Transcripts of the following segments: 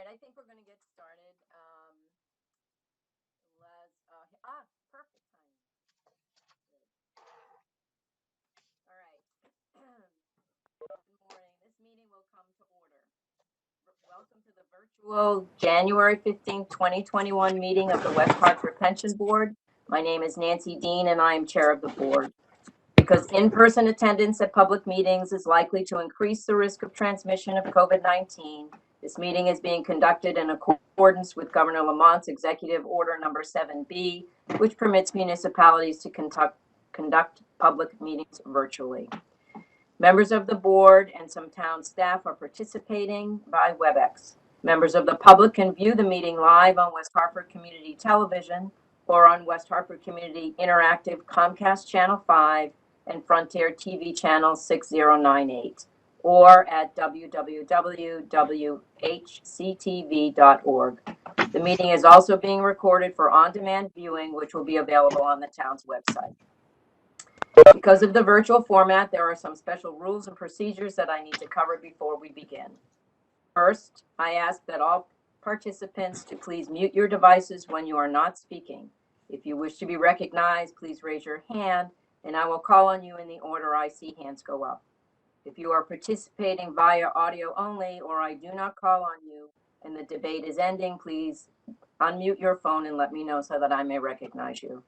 right, I think we're going to get started. Perfect timing. All right. Good morning. This meeting will come to order. Welcome to the virtual January 15th, 2021 meeting of the West Hartford Pension Board. My name is Nancy Dean and I am chair of the board. Because in-person attendance at public meetings is likely to increase the risk of transmission of COVID-19, this meeting is being conducted in accordance with Governor Lamont's Executive Order Number 7B, which permits municipalities to conduct public meetings virtually. Members of the board and some town staff are participating by WebEx. Members of the public can view the meeting live on West Hartford Community Television or on West Hartford Community Interactive Comcast Channel 5 and Frontier TV Channel 6098, or at www.hctv.org. The meeting is also being recorded for on-demand viewing, which will be available on the town's website. Because of the virtual format, there are some special rules and procedures that I need to cover before we begin. First, I ask that all participants to please mute your devices when you are not speaking. If you wish to be recognized, please raise your hand and I will call on you in the order I see hands go up. If you are participating via audio only or I do not call on you and the debate is ending, please unmute your phone and let me know so that I may recognize you.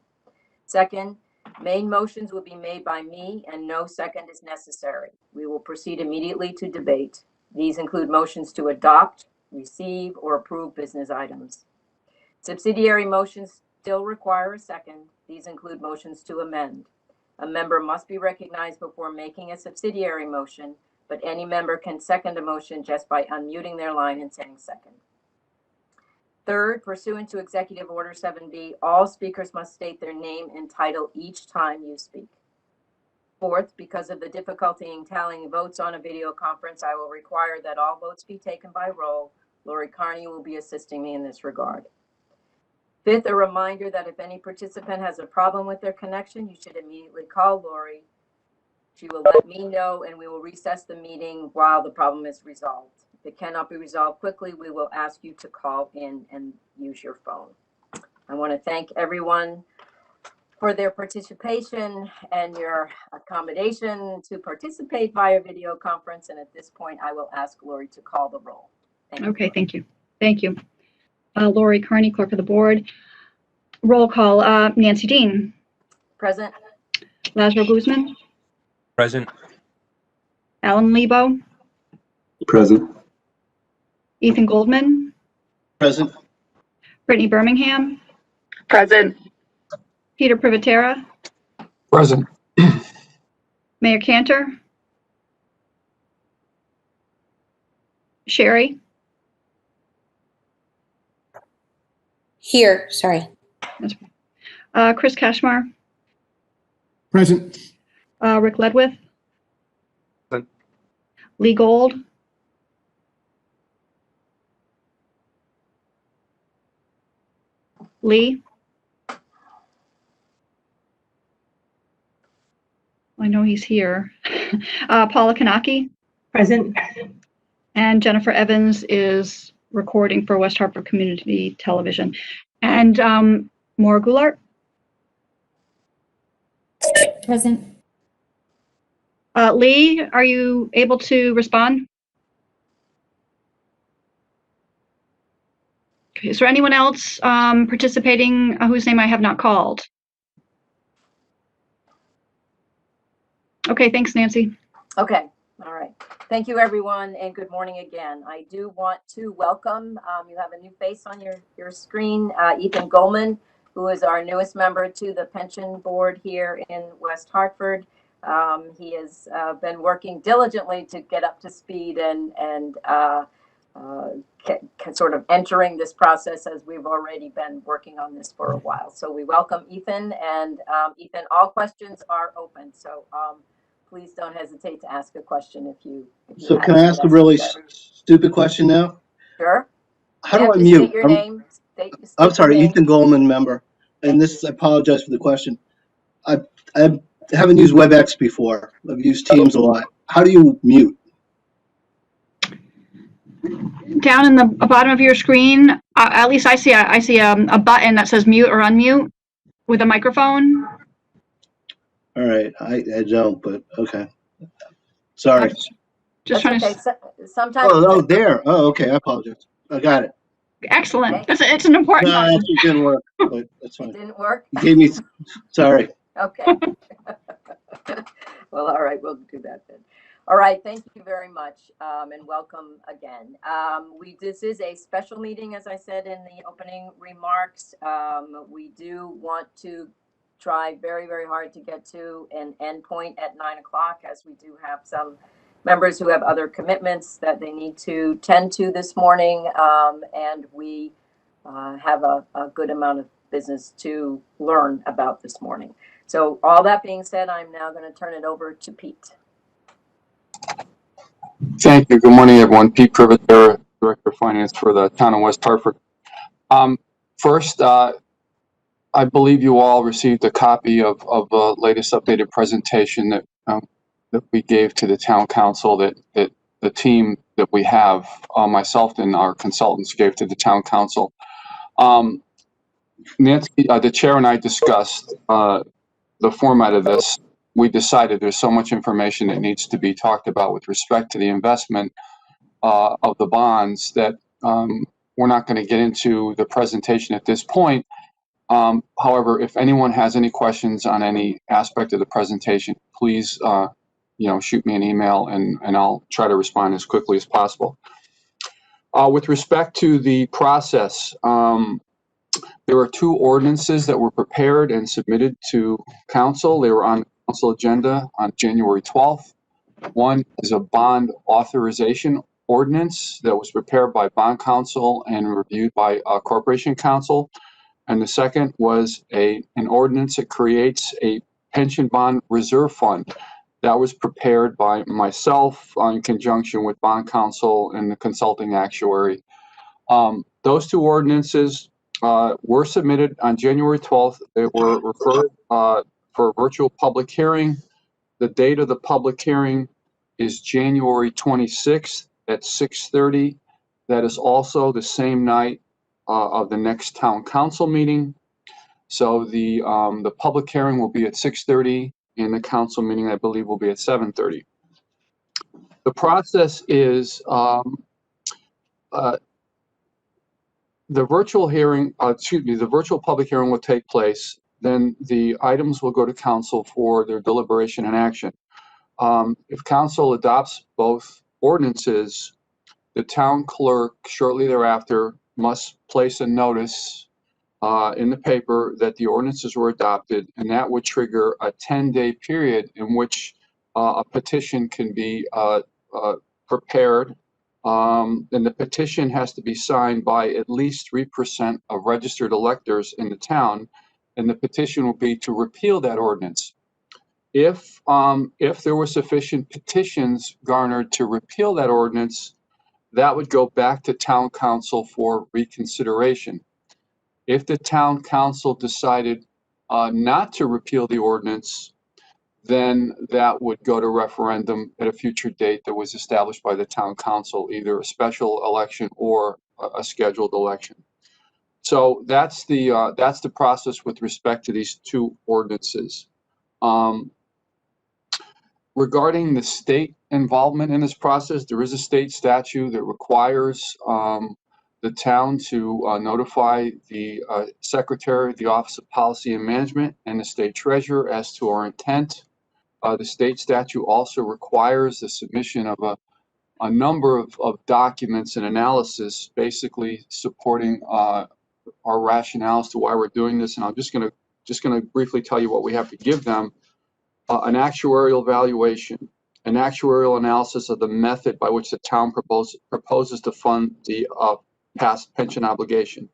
Second, main motions will be made by me and no second is necessary. We will proceed immediately to debate. These include motions to adopt, receive, or approve business items. Subsidiary motions still require a second. These include motions to amend. A member must be recognized before making a subsidiary motion, but any member can second a motion just by unmuting their line and saying second. Third, pursuant to Executive Order 7B, all speakers must state their name and title each time you speak. Fourth, because of the difficulty in tallying votes on a video conference, I will require that all votes be taken by roll. Lori Carney will be assisting me in this regard. Fifth, a reminder that if any participant has a problem with their connection, you should immediately call Lori. She will let me know and we will recess the meeting while the problem is resolved. If it cannot be resolved quickly, we will ask you to call in and use your phone. I want to thank everyone for their participation and your accommodation to participate via video conference. And at this point, I will ask Lori to call the roll. Okay, thank you. Thank you. Lori Carney, clerk of the board. Roll call. Nancy Dean. Present. Lazaro Guzman. Present. Alan Lebo. Present. Ethan Goldman. Present. Brittany Birmingham. Present. Peter Privitera. Present. Mayor Cantor. Sherry. Here, sorry. Chris Kashmar. Present. Rick Ledwith. Present. Lee Gold. Lee. I know he's here. Paula Kanaki. Present. And Jennifer Evans is recording for West Hartford Community Television. And Maura Goulart. Present. Lee, are you able to respond? Okay, is there anyone else participating whose name I have not called? Okay, thanks, Nancy. Okay, all right. Thank you, everyone, and good morning again. I do want to welcome, you have a new face on your screen, Ethan Goldman, who is our newest member to the pension board here in West Hartford. He has been working diligently to get up to speed and sort of entering this process as we've already been working on this for a while. So we welcome Ethan, and Ethan, all questions are open. So please don't hesitate to ask a question if you So can I ask a really stupid question now? Sure. How do I mute? State your name. I'm sorry, Ethan Goldman, member. And this, I apologize for the question. I haven't used WebEx before. I've used Teams a lot. How do you mute? down in the bottom of your screen, at least I see a button that says mute or unmute with a microphone. All right, I don't, but okay. Sorry. Just That's trying okay. to. Sometimes. There. Oh, okay, I apologize. I got it. Excellent. It's an important No, button. actually, it didn't work, but that's It fine. didn't work? You gave me, sorry. Okay. Well, all right, we'll do that then. All right, thank you very much, and welcome again. This is a special meeting, as I said in the opening remarks. We do want to try very, very hard to get to an endpoint at 9 o'clock, as we do have some members who have other commitments that they need to tend to this morning, and we have a good amount of business to learn about this morning. So all that being said, I'm now going to turn it over to Pete. Thank you. Good morning, everyone. Pete Privitera, Director of Finance for the Town of West Hartford. First, I believe you all received a copy of the latest updated presentation that we gave to the Town Council that the team that we have, myself and our consultants, gave to the Town Council. Nancy, the chair, and I discussed the format of this. We decided there's so much information that needs to be talked about with respect to the investment of the bonds that we're not going to get into the presentation at this point. However, if anyone has any questions on any aspect of the presentation, please shoot me an email and I'll try to respond as quickly as possible. With respect to the process, there are two ordinances that were prepared and submitted to council. They were on the council agenda on January 12th. One is a bond authorization ordinance that was prepared by bond counsel and reviewed by corporation counsel. And the second was an ordinance that creates a pension bond reserve fund that was prepared by myself in conjunction with bond counsel and the consulting actuary. Those two ordinances were submitted on January 12th. They were referred for a virtual public hearing. The date of the public hearing is January 26th at 6:30. That is also the same night of the next town council meeting. So the public hearing will be at 6:30 and the council meeting, I believe, will be at 7:30. The process is the virtual hearing, the virtual public hearing will take place. Then the items will go to council for their deliberation and action. If council adopts both ordinances, the town clerk shortly thereafter must place a notice in the paper that the ordinances were adopted, and that would trigger a 10-day period in which a petition can be prepared. And the petition has to be signed by at least 3% of registered electors in the town, and the petition will be to repeal that ordinance. If there were sufficient petitions garnered to repeal that ordinance, that would go back to town council for reconsideration. If the town council decided not to repeal the ordinance, then that would go to referendum at a future date that was established by the town council, either a special election or a scheduled election. So that's the process with respect to these two ordinances. Regarding the state involvement in this process, there is a state statute that requires the town to notify the secretary of the Office of Policy and Management and the state treasurer as to our intent. The state statute also requires the submission of a number of documents and analysis, basically supporting our rationale as to why we're doing this. And I'm just gonna briefly tell you what we have to give them. An actuarial valuation, an actuarial analysis of the method by which the town proposes to fund the past pension obligation,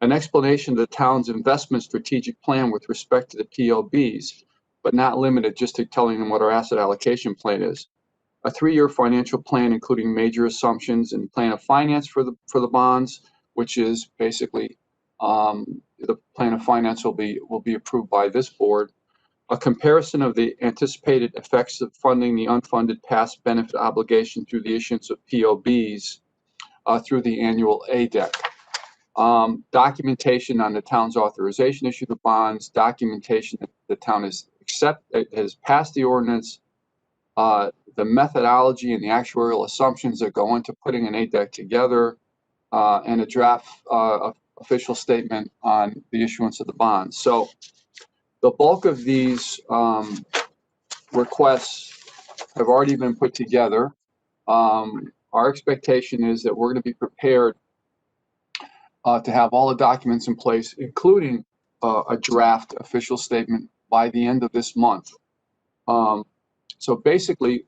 an explanation of the town's investment strategic plan with respect to the POBs, but not limited just to telling them what our asset allocation plan is, a 3-year financial plan including major assumptions and plan of finance for the bonds, which is basically the plan of finance will be approved by this board. A comparison of the anticipated effects of funding the unfunded past benefit obligation through the issuance of POBs, through the annual ADEC. Documentation on the town's authorization issue the bonds, documentation that the town has passed the ordinance, the methodology and the actuarial assumptions that go into putting an ADEC together, and a draft official statement on the issuance of the bonds. So the bulk of these requests have already been put together. Our expectation is that we're going to be prepared to have all the documents in place, including a draft official statement by the end of this month. So basically,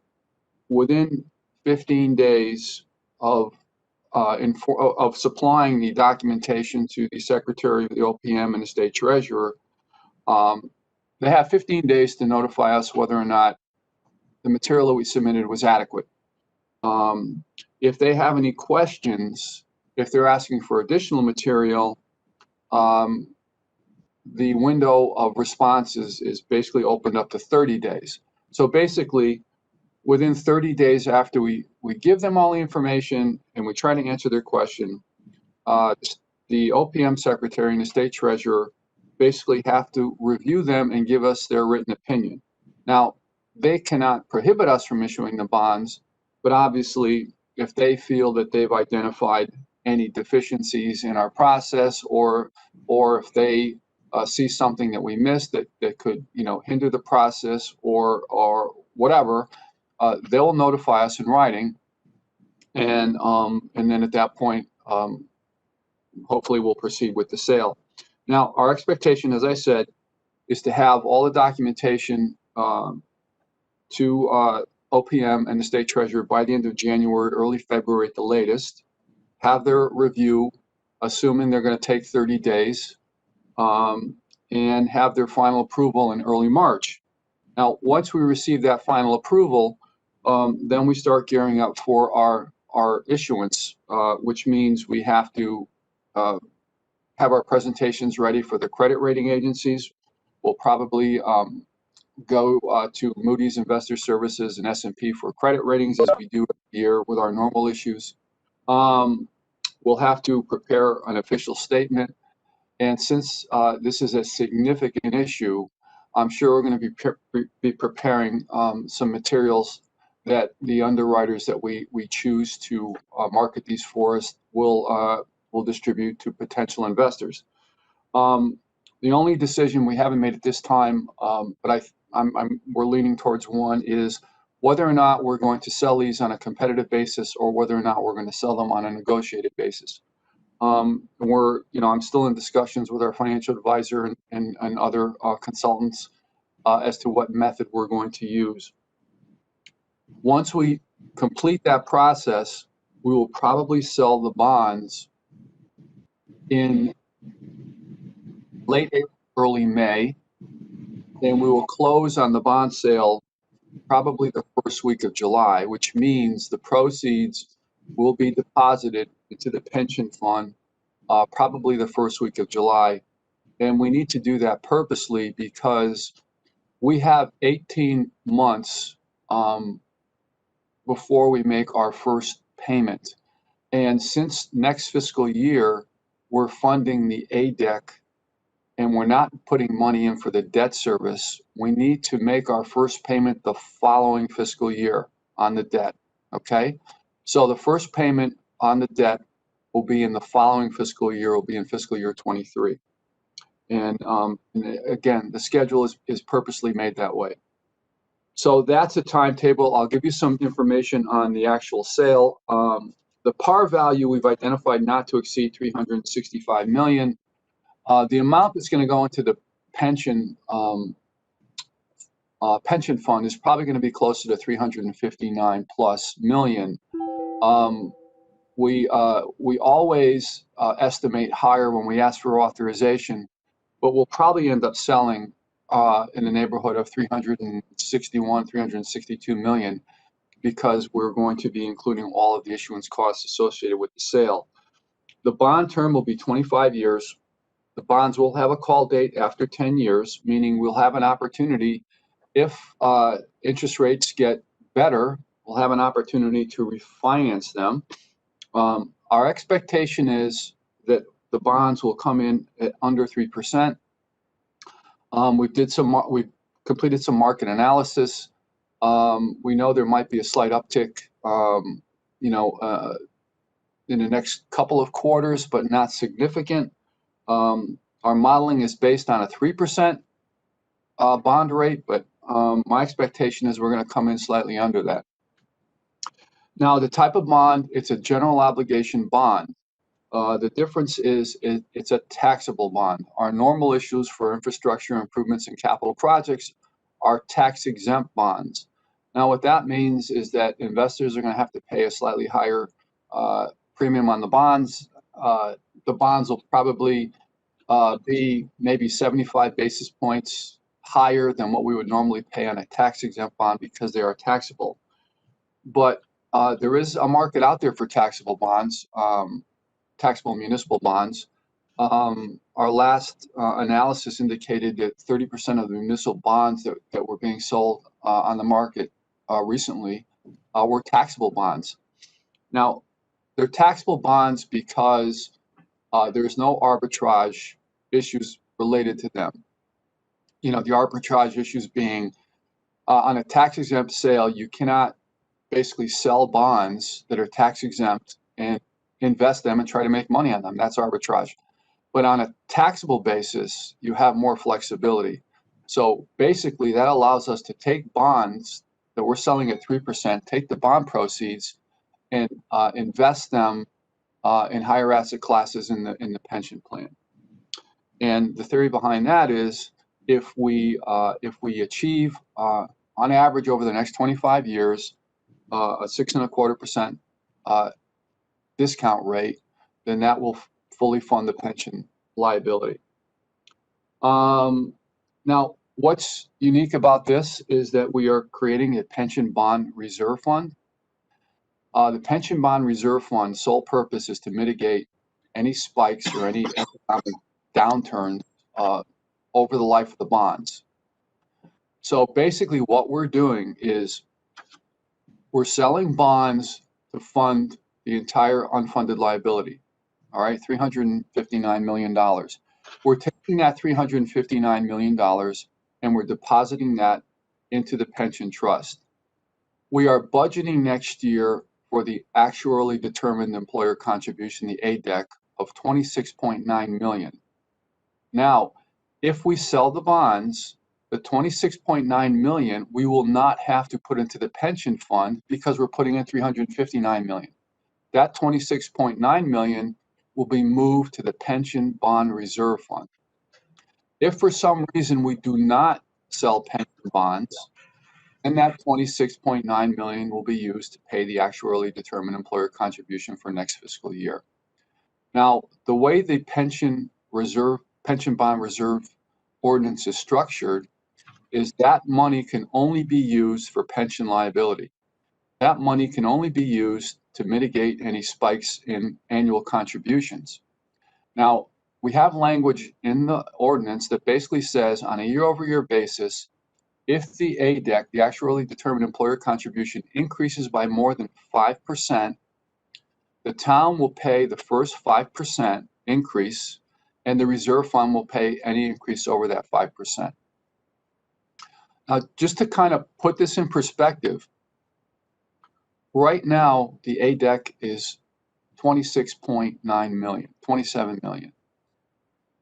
within 15 days of supplying the documentation to the Secretary of the OPM and the State Treasurer, they have 15 days to notify us whether or not the material that we submitted was adequate. If they have any questions, if they're asking for additional material, the window of response is basically opened up to 30 days. So basically, within 30 days after we give them all the information and we try to answer their question, the OPM Secretary and the State Treasurer basically have to review them and give us their written opinion. Now, they cannot prohibit us from issuing the bonds, but obviously, if they feel that they've identified any deficiencies in our process, or if they see something that we missed that could, hinder the process or whatever, they'll notify us in writing, and then at that point, hopefully we'll proceed with the sale. Now, our expectation, as I said, is to have all the documentation to OPM and the State Treasurer by the end of January, early February at the latest, have their review, assuming they're going to take 30 days, and have their final approval in early March. Now, once we receive that final approval, then we start gearing up for our issuance, which means we have to have our presentations ready for the credit rating agencies. We'll probably go to Moody's Investor Services and S&P for credit ratings, as we do every year with our normal issues. We'll have to prepare an official statement. And since this is a significant issue, I'm sure we're going to be preparing some materials that the underwriters that we choose to market these for us will distribute to potential investors. The only decision we haven't made at this time, but we're leaning towards one, is whether or not we're going to sell these on a competitive basis or whether or not we're going to sell them on a negotiated basis. I'm still in discussions with our financial advisor and other consultants as to what method we're going to use. Once we complete that process, we will probably sell the bonds in late April, early May, and we will close on the bond sale probably the first week of July, which means the proceeds will be deposited into the pension fund probably the first week of July. And we need to do that purposely because we have 18 months before we make our first payment. And since next fiscal year, we're funding the ADEC and we're not putting money in for the debt service, we need to make our first payment the following fiscal year on the debt, okay? So the first payment on the debt will be in the following fiscal year, will be in fiscal year 23. And again, the schedule is purposely made that way. So that's a timetable. I'll give you some information on the actual sale. The par value we've identified not to exceed $365 million. The amount that's going to go into the pension fund is probably going to be closer to 359 plus million. We always estimate higher when we ask for authorization, but we'll probably end up selling in the neighborhood of 361, 362 million, because we're going to be including all of the issuance costs associated with the sale. The bond term will be 25 years. The bonds will have a call date after 10 years, meaning we'll have an opportunity, if interest rates get better, we'll have an opportunity to refinance them. our expectation is that the bonds will come in at under 3%. We've completed some market analysis. We know there might be a slight uptick, in the next couple of quarters, but not significant. Our modeling is based on a 3% bond rate, but my expectation is we're going to come in slightly under that. Now, the type of bond, it's a general obligation bond. The difference is it's a taxable bond. Our normal issues for infrastructure improvements and capital projects are tax-exempt bonds. Now, what that means is that investors are going to have to pay a slightly higher premium on the bonds. The bonds will probably be maybe 75 basis points higher than what we would normally pay on a tax-exempt bond because they are taxable. But there is a market out there for taxable bonds, taxable municipal bonds. Our last analysis indicated that 30% of the municipal bonds that were being sold on the market recently were taxable bonds. Now, they're taxable bonds because there's no arbitrage issues related to them. The arbitrage issues being on a tax-exempt sale, you cannot basically sell bonds that are tax-exempt and invest them and try to make money on them. That's arbitrage. But on a taxable basis, you have more flexibility. So basically, that allows us to take bonds that we're selling at 3%, take the bond proceeds, and invest them in higher asset classes in the pension plan. And the theory behind that is if we achieve on average over the next 25 years a 6.25% discount rate, then that will fully fund the pension liability. Now, what's unique about this is that we are creating a pension bond reserve fund. The pension bond reserve fund's sole purpose is to mitigate any spikes or any economic downturn over the life of the bonds. So basically what we're doing is we're selling bonds to fund the entire unfunded liability, all right, $359 million. We're taking that $359 million and we're depositing that into the pension trust. We are budgeting next year for the actuarially determined employer contribution, the ADEC, of $26.9 million. Now, if we sell the bonds, the $26.9 million, we will not have to put into the pension fund because we're putting in $359 million. That $26.9 million will be moved to the pension bond reserve fund. If for some reason we do not sell pension bonds, then that $26.9 million will be used to pay the actuarially determined employer contribution for next fiscal year. Now, the way the pension bond reserve ordinance is structured is that money can only be used for pension liability. That money can only be used to mitigate any spikes in annual contributions. Now, we have language in the ordinance that basically says on a year-over-year basis, if the ADEC, the actuarially determined employer contribution, increases by more than 5%, the town will pay the first 5% increase, and the reserve fund will pay any increase over that 5%. Now, just to kind of put this in perspective, right now, the ADEC is $26.9 million, $27 million.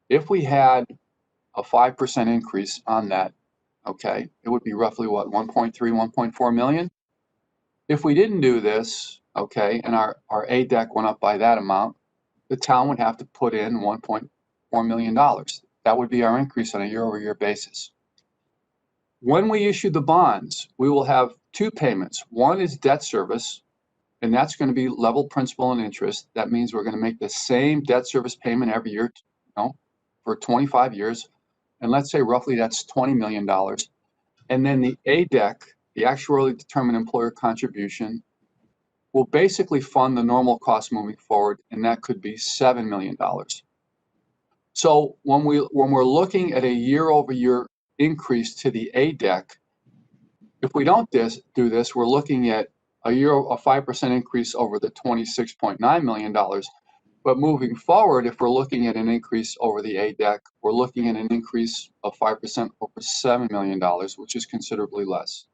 If we had a 5% increase on that, okay, it would be roughly what, 1.3, 1.4 million? If we didn't do this, okay, and our ADEC went up by that amount, the town would have to put in $1.4 million. That would be our increase on a year-over-year basis. When we issue the bonds, we will have two payments. One is debt service, and that's going to be level principal and interest. That means we're going to make the same debt service payment every year, for 25 years. And let's say roughly that's $20 million. And then the ADEC, the actuarially determined employer contribution, will basically fund the normal cost moving forward, and that could be $7 million. So when we're looking at a year-over-year increase to the ADEC, if we don't do this, we're looking at a 5% increase over the $26.9 million. But moving forward, if we're looking at an increase over the ADEC, we're looking at an increase of 5% over $7 million, which is considerably less.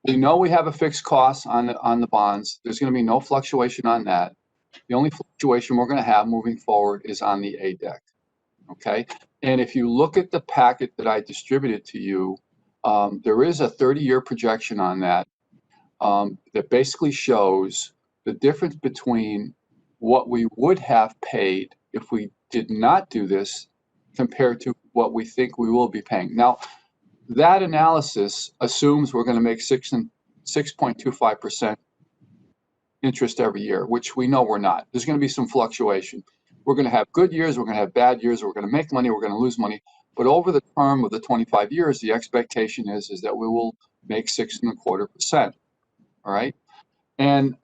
We know we have a fixed cost on the bonds. There's going to be no fluctuation on that. The only fluctuation we're going to have moving forward is on the ADEC. Okay, and if you look at the packet that I distributed to you, there is a 30-year projection on that that basically shows the difference between what we would have paid if we did not do this compared to what we think we will be paying. Now, that analysis assumes we're going to make 6.25% interest every year, which we know we're not. There's going to be some fluctuation. We're going to have good years, we're going to have bad years, we're going to make money, we're going to lose money. But over the term of the 25 years, the expectation is that we will make 6.25%. All right. And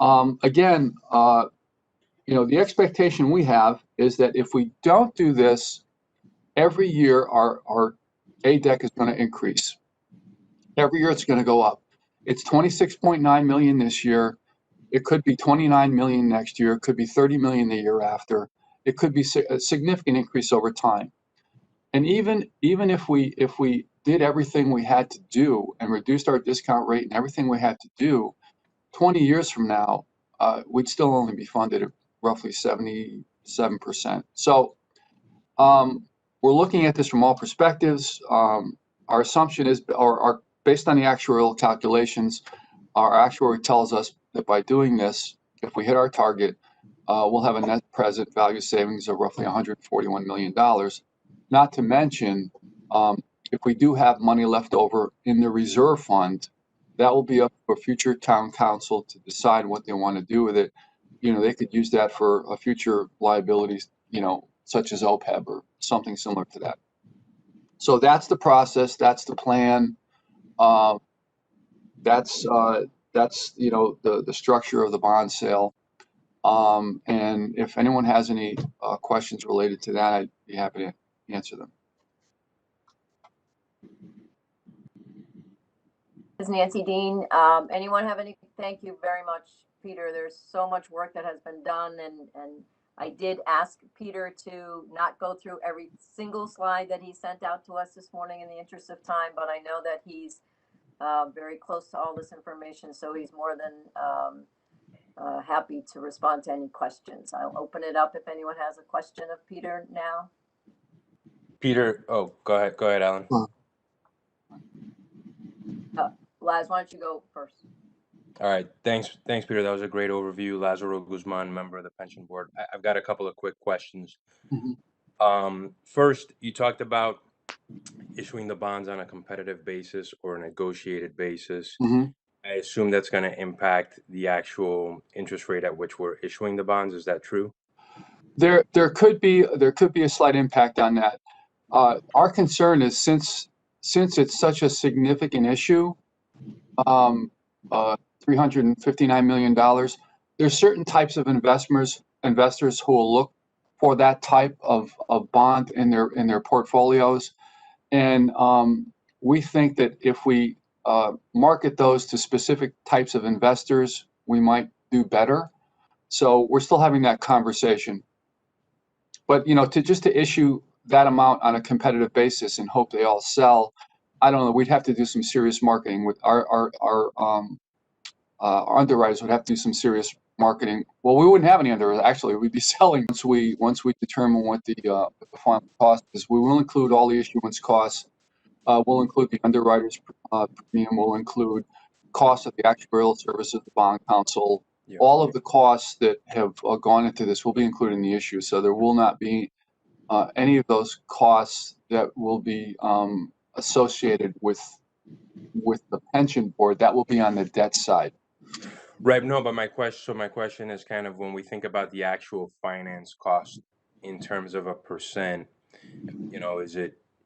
again, the expectation we have is that if we don't do this, every year our ADEC is going to increase. Every year it's going to go up. It's 26.9 million this year. It could be 29 million next year. It could be 30 million the year after. It could be a significant increase over time. And even if we did everything we had to do and reduced our discount rate and everything we had to do, 20 years from now, we'd still only be funded at roughly 77%. So we're looking at this from all perspectives. Our assumption is, or based on the actuarial calculations, our actuary tells us that by doing this, if we hit our target, we'll have a net present value savings of roughly $141 million. Not to mention, if we do have money left over in the reserve fund, that will be up for future town council to decide what they want to do with it. They could use that for a future liabilities, such as OPEB or something similar to that. So that's the process. That's the plan. That's the structure of the bond sale. And if anyone has any questions related to that, I'd be happy to answer them. This is Nancy Dean. Anyone have any? Thank you very much, Peter. There's so much work that has been done, and I did ask Peter to not go through every single slide that he sent out to us this morning in the interest of time, but I know that he's very close to all this information, so he's more than happy to respond to any questions. I'll open it up if anyone has a question of Peter now. Peter, oh, go ahead, Alan. Laz, why don't you go first? All right, thanks, Peter. That was a great overview. Lazaro Guzman, member of the pension board. I've got a couple of quick questions. Mm-hmm. First, you talked about issuing the bonds on a competitive basis or a negotiated basis. Mm-hmm. I assume that's going to impact the actual interest rate at which we're issuing the bonds. Is that true? There could be a slight impact on that. Our concern is since it's such a significant issue, $359 million, there's certain types of investors who will look for that type of bond in their portfolios. And we think that if we market those to specific types of investors, we might do better. So we're still having that conversation. But to issue that amount on a competitive basis and hope they all sell, I don't know. We'd have to do some serious marketing with our underwriters would have to do some serious marketing. Well, we wouldn't have any underwriters. Actually, we'd be selling once we determine what the final cost is. We will include all the issuance costs. We'll include the underwriters premium. We'll include costs of the actuarial services, the bond counsel. Yeah. All of the costs that have gone into this will be included in the issue. So there will not be any of those costs that will be associated with the pension board. That will be on the debt side. Right. No, but my question is kind of when we think about the actual finance cost in terms of a percent,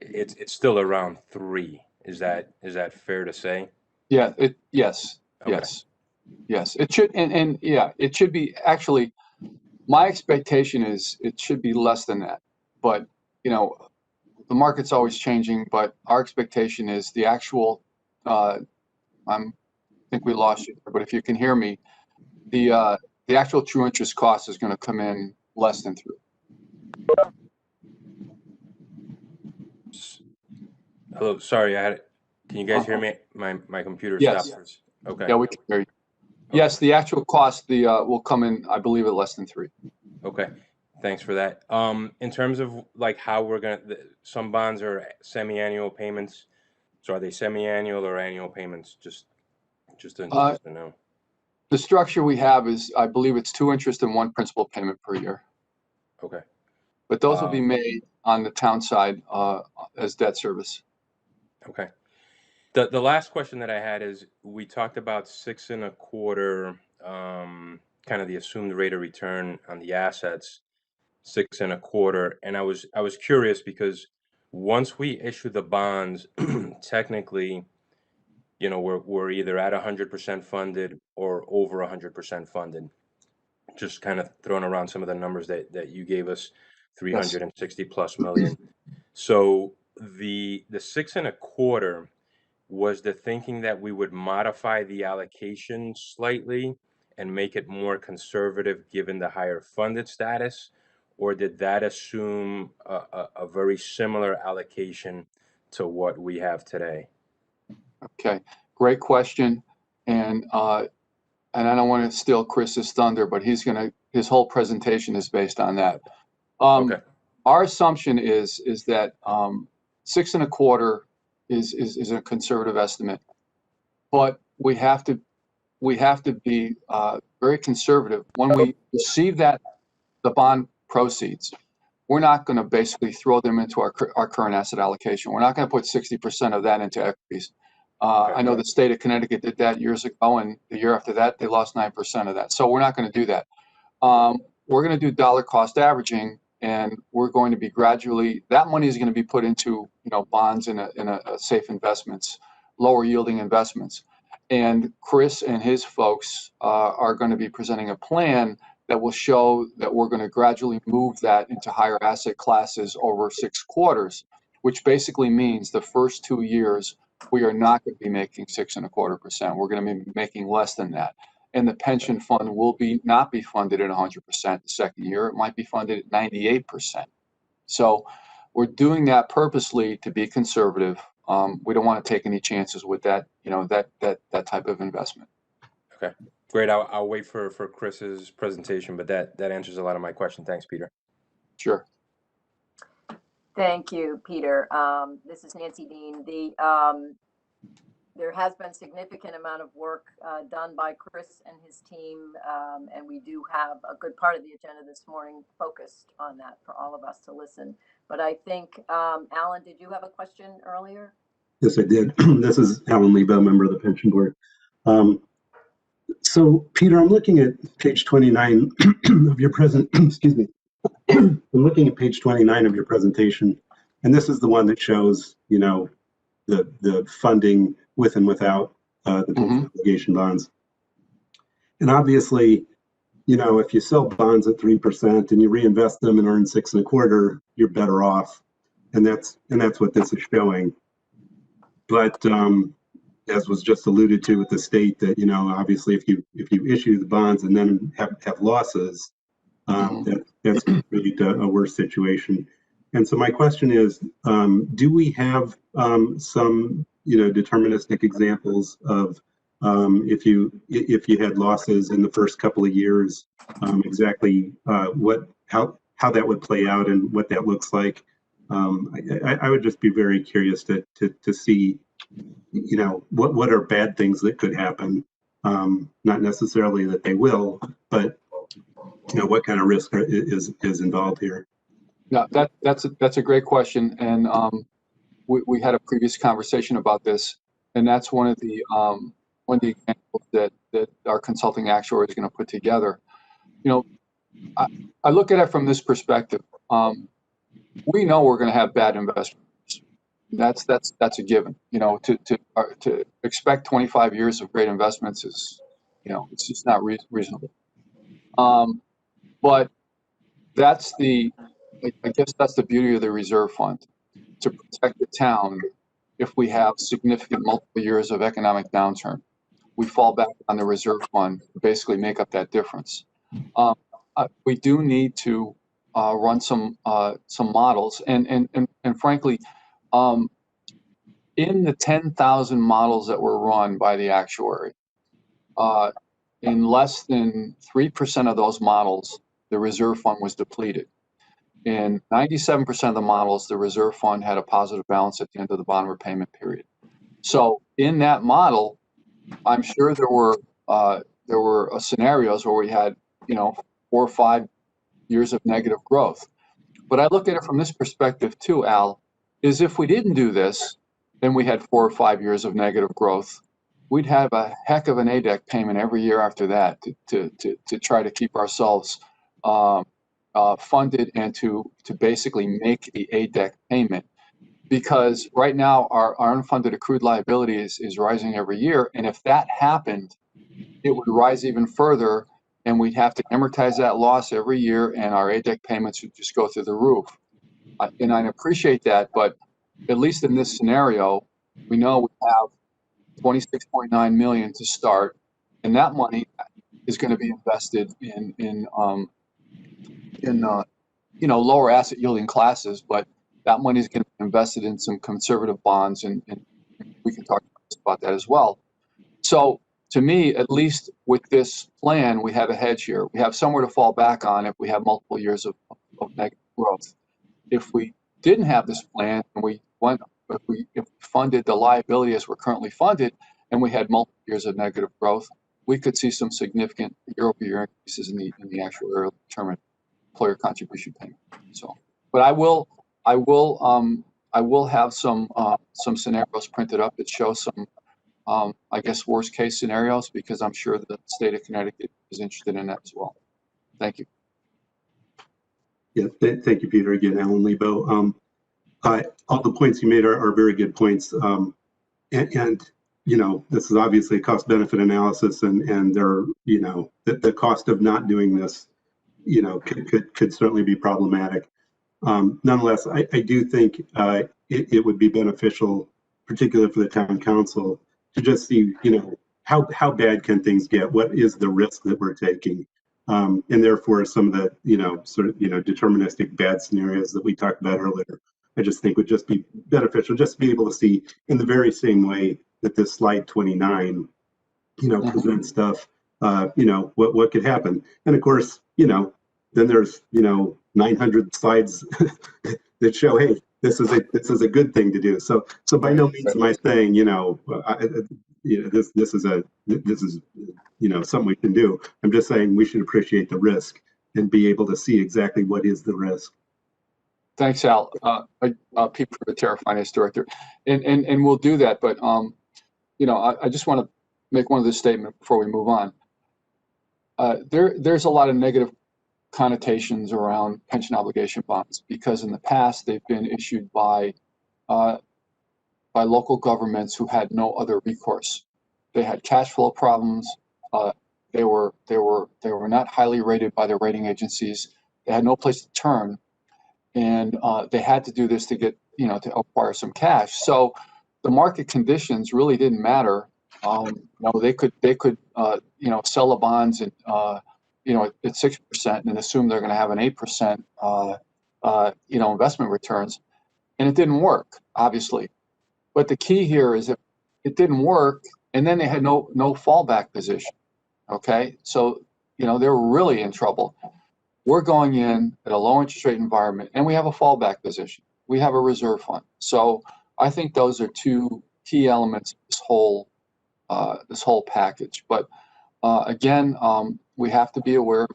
it's still around 3. Is that fair to say? Yeah. Yes. Okay. Yes. It should, and yeah, it should be actually. My expectation is it should be less than that, but the market's always changing. But our expectation is the actual. I'm think we lost you, but if you can hear me, the actual true interest cost is going to come in less than 3. Hello, sorry, can you guys hear me? My computer Yes. stopped first. Okay. Yeah, we can hear you. Yes, the actual cost will come in, I believe, at less than 3. Okay, thanks for that. In terms of like how we're some bonds are semi-annual payments. So are they semi-annual or annual payments? Just to know. The structure we have is, I believe it's 2 interest and 1 principal payment per year. Okay. But those will be made on the town side as debt service. Okay. The last question that I had is, we talked about 6 1/4, kind of the assumed rate of return on the assets, 6 1/4, and I was curious because once we issue the bonds, technically, we're either at 100% funded or over 100% funded. Just kind of throwing around some of the numbers that you gave us, 360 plus million. So the 6 1/4. Was the thinking that we would modify the allocation slightly and make it more conservative given the higher funded status? Or did that assume a very similar allocation to what we have today? Okay, great question. And I don't want to steal Chris's thunder, but his whole presentation is based on that. Okay. Our assumption is that 6 1/4 is a conservative estimate, but we have to be very conservative when we receive the bond proceeds. We're not going to basically throw them into our current asset allocation. We're not going to put 60% of that into equities. I know the state of Connecticut did that years ago, and the year after that they lost 9% of that. So we're not going to do that. We're going to do dollar cost averaging, and we're going to be gradually, that money is going to be put into bonds in a safe investments, lower yielding investments. And Chris and his folks are going to be presenting a plan that will show that we're going to gradually move that into higher asset classes over 6 quarters, which basically means the first 2 years we are not going to be making 6 1/4%. We're going to be making less than that. And the pension fund will not be funded at 100% the second year. It might be funded at 98%. So we're doing that purposely to be conservative. We don't want to take any chances with that, that type of investment. Okay, great. I'll wait for Chris's presentation, but that answers a lot of my question. Thanks, Peter. Sure. Thank you, Peter. This is Nancy Dean. There has been significant amount of work done by Chris and his team, and we do have a good part of the agenda this morning focused on that for all of us to listen. But I think, Alan, did you have a question earlier? Yes, I did. This is Alan Lebo, member of the pension board. So, Peter, I'm looking at page 29 of your excuse me. I'm looking at page 29 of your presentation, and this is the one that shows, the funding with and without the pension obligation bonds. And obviously, if you sell bonds at 3% and you reinvest them and earn 6 1/4, you're better off, and that's what this is showing. But as was just alluded to with the state, that obviously if you issue the bonds and then have losses, that's really a worse situation. And so my question is, do we have some deterministic examples of if you had losses in the first couple of years, exactly how that would play out and what that looks like? I would just be very curious to see what are bad things that could happen, not necessarily that they will, but what kind of risk is involved here. Yeah, that's a great question, and we had a previous conversation about this, and that's one of the examples that our consulting actuary is going to put together. I look at it from this perspective. We know we're going to have bad investments. That's a given. To expect 25 years of great investments is, it's just not reasonable. But I guess that's the beauty of the reserve fund, to protect the town if we have significant multiple years of economic downturn. we fall back on the reserve fund to basically make up that difference. We do need to run some models, and frankly, in the 10,000 models that were run by the actuary, in less than 3% of those models, the reserve fund was depleted. In 97% of the models, the reserve fund had a positive balance at the end of the bond repayment period. So in that model, I'm sure there were scenarios where we had, 4 or 5 years of negative growth. But I look at it from this perspective too, Al, is if we didn't do this, and we had 4 or 5 years of negative growth, we'd have a heck of an ADEC payment every year after that to try to keep ourselves funded and to basically make the ADEC payment. Because right now our unfunded accrued liability is rising every year, and if that happened, it would rise even further, and we'd have to amortize that loss every year, and our ADEC payments would just go through the roof. And I appreciate that, but at least in this scenario, we know we have $26.9 million to start, and that money is going to be invested in lower asset yielding classes, but that money is going to be invested in some conservative bonds, and we can talk about that as well. So to me, at least with this plan, we have a hedge here. We have somewhere to fall back on if we have multiple years of negative growth. If we didn't have this plan and if we funded the liability as we're currently funded and we had multiple years of negative growth, we could see some significant year-over-year increases in the actuarially determined employer contribution payment. So, but I will have some scenarios printed up that show some I guess worst case scenarios, because I'm sure the state of Connecticut is interested in that as well. Thank you. Yeah, thank you, Peter. Again, Alan Lebo. All the points you made are very good points. And this is obviously a cost benefit analysis, and there, the cost of not doing this, could certainly be problematic. Nonetheless, I do think it would be beneficial, particularly for the town council, to just see, how bad can things get? What is the risk that we're taking? And therefore, some of the, deterministic bad scenarios that we talked about earlier, I just think would just be beneficial, just to be able to see in the very same way that this slide 29, presents stuff, what could happen. And of course, then there's, 900 slides that show, hey, this is a good thing to do. So by no means am I saying, this is something we can do. I'm just saying we should appreciate the risk and be able to see exactly what is the risk. Thanks, Al. Pete Privitera, Finance Director, and we'll do that. But I just want to make one other statement before we move on. There's a lot of negative connotations around pension obligation bonds, because in the past they've been issued by local governments who had no other recourse. They had cash flow problems. They were not highly rated by the rating agencies. They had no place to turn, and they had to do this to get to acquire some cash. So the market conditions really didn't matter. They could sell the bonds and at 6% and assume they're going to have an 8% investment returns, and it didn't work, obviously. But the key here is that it didn't work, and then they had no fallback position. Okay, so they were really in trouble. We're going in at a low interest rate environment, and we have a fallback position. We have a reserve fund. So I think those are two key elements of this whole package. But again, we have to be aware of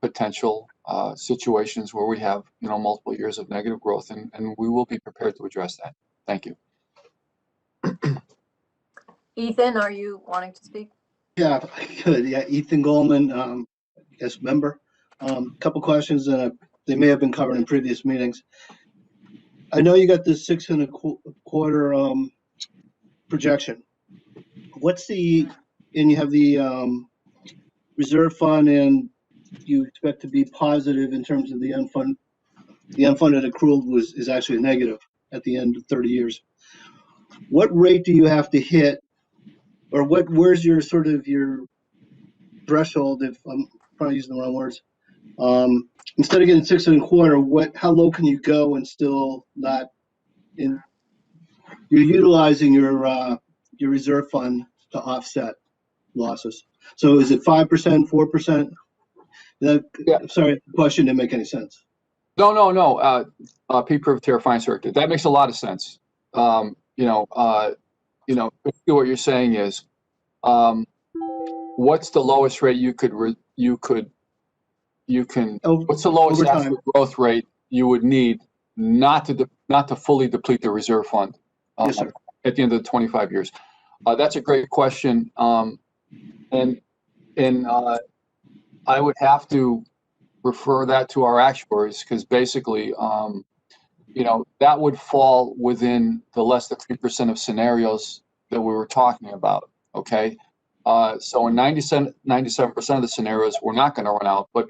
potential situations where we have multiple years of negative growth, and we will be prepared to address that. Thank you. Ethan, are you wanting to speak? Yeah, I could. Yeah, Ethan Goldman, yes, member. Couple questions, and they may have been covered in previous meetings. I know you got the 6 1/4 projection. And you have the reserve fund, and you expect to be positive in terms of the unfunded accrual is actually negative at the end of 30 years. What rate do you have to hit or where's your sort of your threshold, if I'm probably using the wrong words. Instead of getting 6.25, how low can you go and still not you're utilizing your reserve fund to offset losses. So is it 5%, 4%? Yeah. Sorry, the question didn't make any sense. No. Pete Privitera, Finance Director. That makes a lot of sense. Basically what you're saying is, what's the lowest rate what's the lowest Over time. asset growth rate you would need not to fully deplete the reserve fund Yes, sir. at the end of the 25 years? That's a great question. And I would have to refer that to our actuaries, because basically, that would fall within the less than 3% of scenarios that we were talking about. Okay. So in 97% of the scenarios, we're not going to run out, but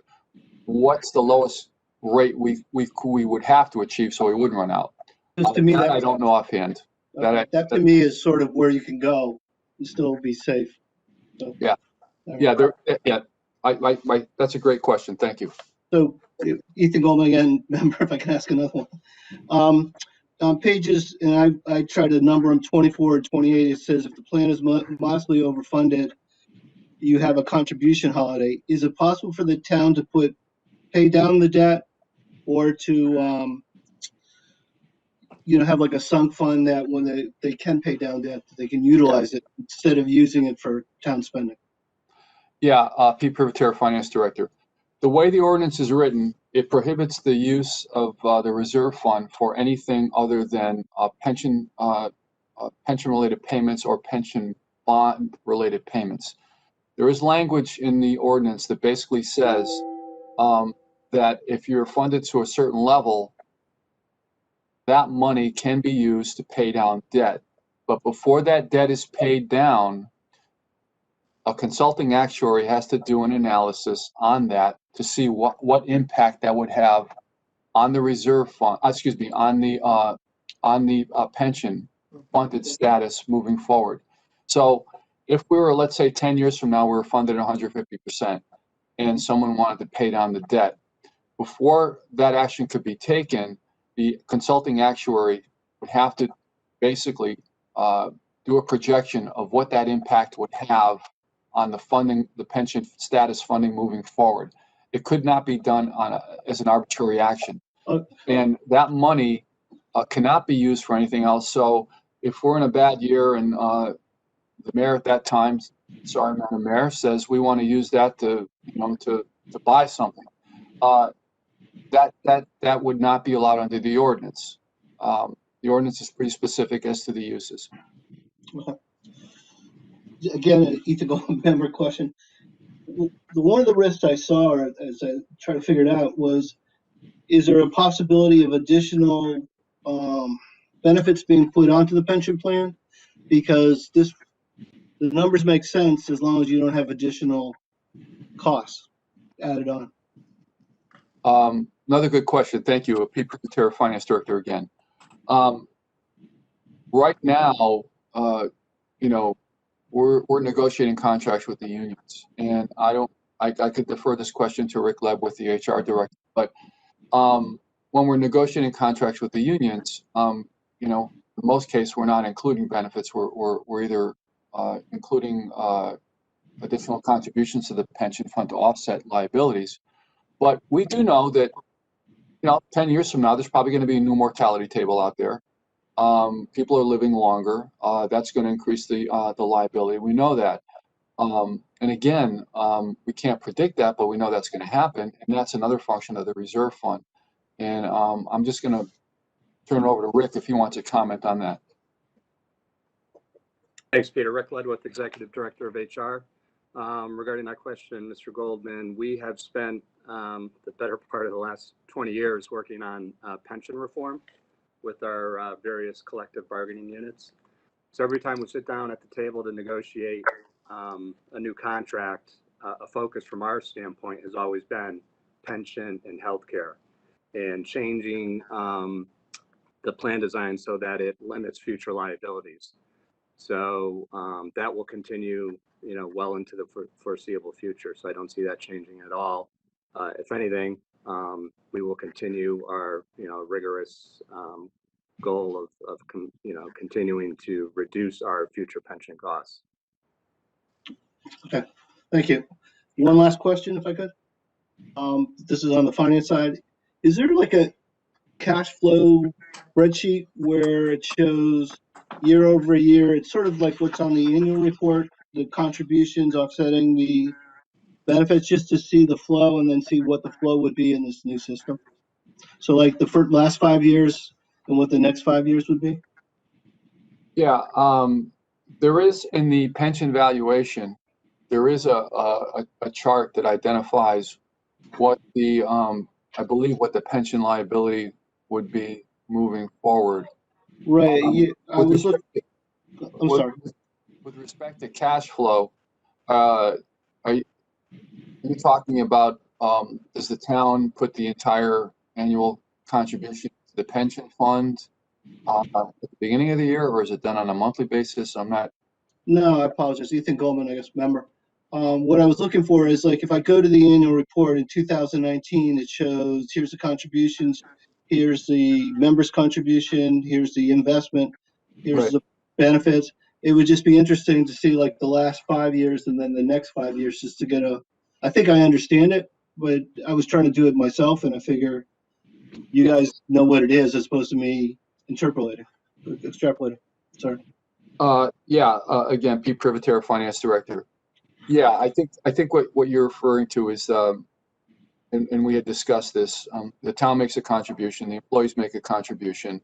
what's the lowest rate we would have to achieve so we wouldn't run out? Because to me, I don't know offhand. That to me is sort of where you can go and still be safe. So, Yeah. That's a great question. Thank you. So Ethan Goldman again, member, if I can ask another one. On pages, and I try to number them 24 and 28, it says if the plan is modestly overfunded, you have a contribution holiday. Is it possible for the town to pay down the debt, or to have like a sunk fund that when they can pay down debt, they can utilize it instead of using it for town spending? Yeah, Pete Privitera, Finance Director. The way the ordinance is written, it prohibits the use of the reserve fund for anything other than pension-related payments or pension bond-related payments. There is language in the ordinance that basically says that if you're funded to a certain level, that money can be used to pay down debt. But before that debt is paid down, a consulting actuary has to do an analysis on that to see what impact that would have on the reserve fund, on the pension funded status moving forward. So if we were, let's say 10 years from now, we were funded 150% and someone wanted to pay down the debt, before that action could be taken, the consulting actuary would have to basically do a projection of what that impact would have on the funding, the pension status funding moving forward. It could not be done as an arbitrary action. And that money cannot be used for anything else. So if we're in a bad year and the mayor at that time, sorry, Madam Mayor, says we want to use that to buy something, that would not be allowed under the ordinance. The ordinance is pretty specific as to the uses. Again, Ethan Goldman, member question. One of the risks I saw, as I tried to figure it out, was, is there a possibility of additional benefits being put onto the pension plan? Because the numbers make sense as long as you don't have additional costs added on. Another good question. Thank you. Pete Privitera, Finance Director again. Right now, we're negotiating contracts with the unions, and I could defer this question to Rick Leb with the HR director, but when we're negotiating contracts with the unions, in most cases, we're not including benefits. We're either including additional contributions to the pension fund to offset liabilities. But we do know that, 10 years from now, there's probably going to be a new mortality table out there. People are living longer. That's going to increase the liability. We know that. And again, we can't predict that, but we know that's going to happen. And that's another function of the reserve fund. And I'm just going to turn it over to Rick if he wants to comment on that. Thanks, Peter. Rick Ledwith, Executive Director of HR. Regarding that question, Mr. Goldman, we have spent the better part of the last 20 years working on pension reform with our various collective bargaining units. So every time we sit down at the table to negotiate a new contract, a focus from our standpoint has always been pension and healthcare, and changing the plan design so that it limits future liabilities. So that will continue, well into the foreseeable future. So I don't see that changing at all. If anything, we will continue our, rigorous goal of continuing to reduce our future pension costs. Okay, thank you. One last question, if I could. This is on the finance side. Is there like a cash flow spreadsheet where it shows year over year? It's sort of like what's on the annual report, the contributions offsetting the benefits, just to see the flow and then see what the flow would be in this new system. So like the last 5 years and what the next 5 years would be? Yeah, there is in the pension valuation, there is a chart that identifies what the, I believe what the pension liability would be moving forward. Right, I With was respect looking, I'm with- sorry. With respect to cash flow, are you talking about, does the town put the entire annual contribution to the pension fund at the beginning of the year, or is it done on a monthly basis? I'm not. No, I apologize. Ethan Goldman, I guess, member. What I was looking for is like, if I go to the annual report in 2019, it shows, here's the contributions, here's the members' contribution, here's the investment, here's Right. the benefits. It would just be interesting to see like the last 5 years and then the next 5 years, just to get I think I understand it, but I was trying to do it myself, and I figure you guys know what it is as opposed to me extrapolating. Sorry. Yeah, again, Pete Privitera, Finance Director. Yeah, I think what you're referring to is, and we had discussed this, the town makes a contribution, the employees make a contribution.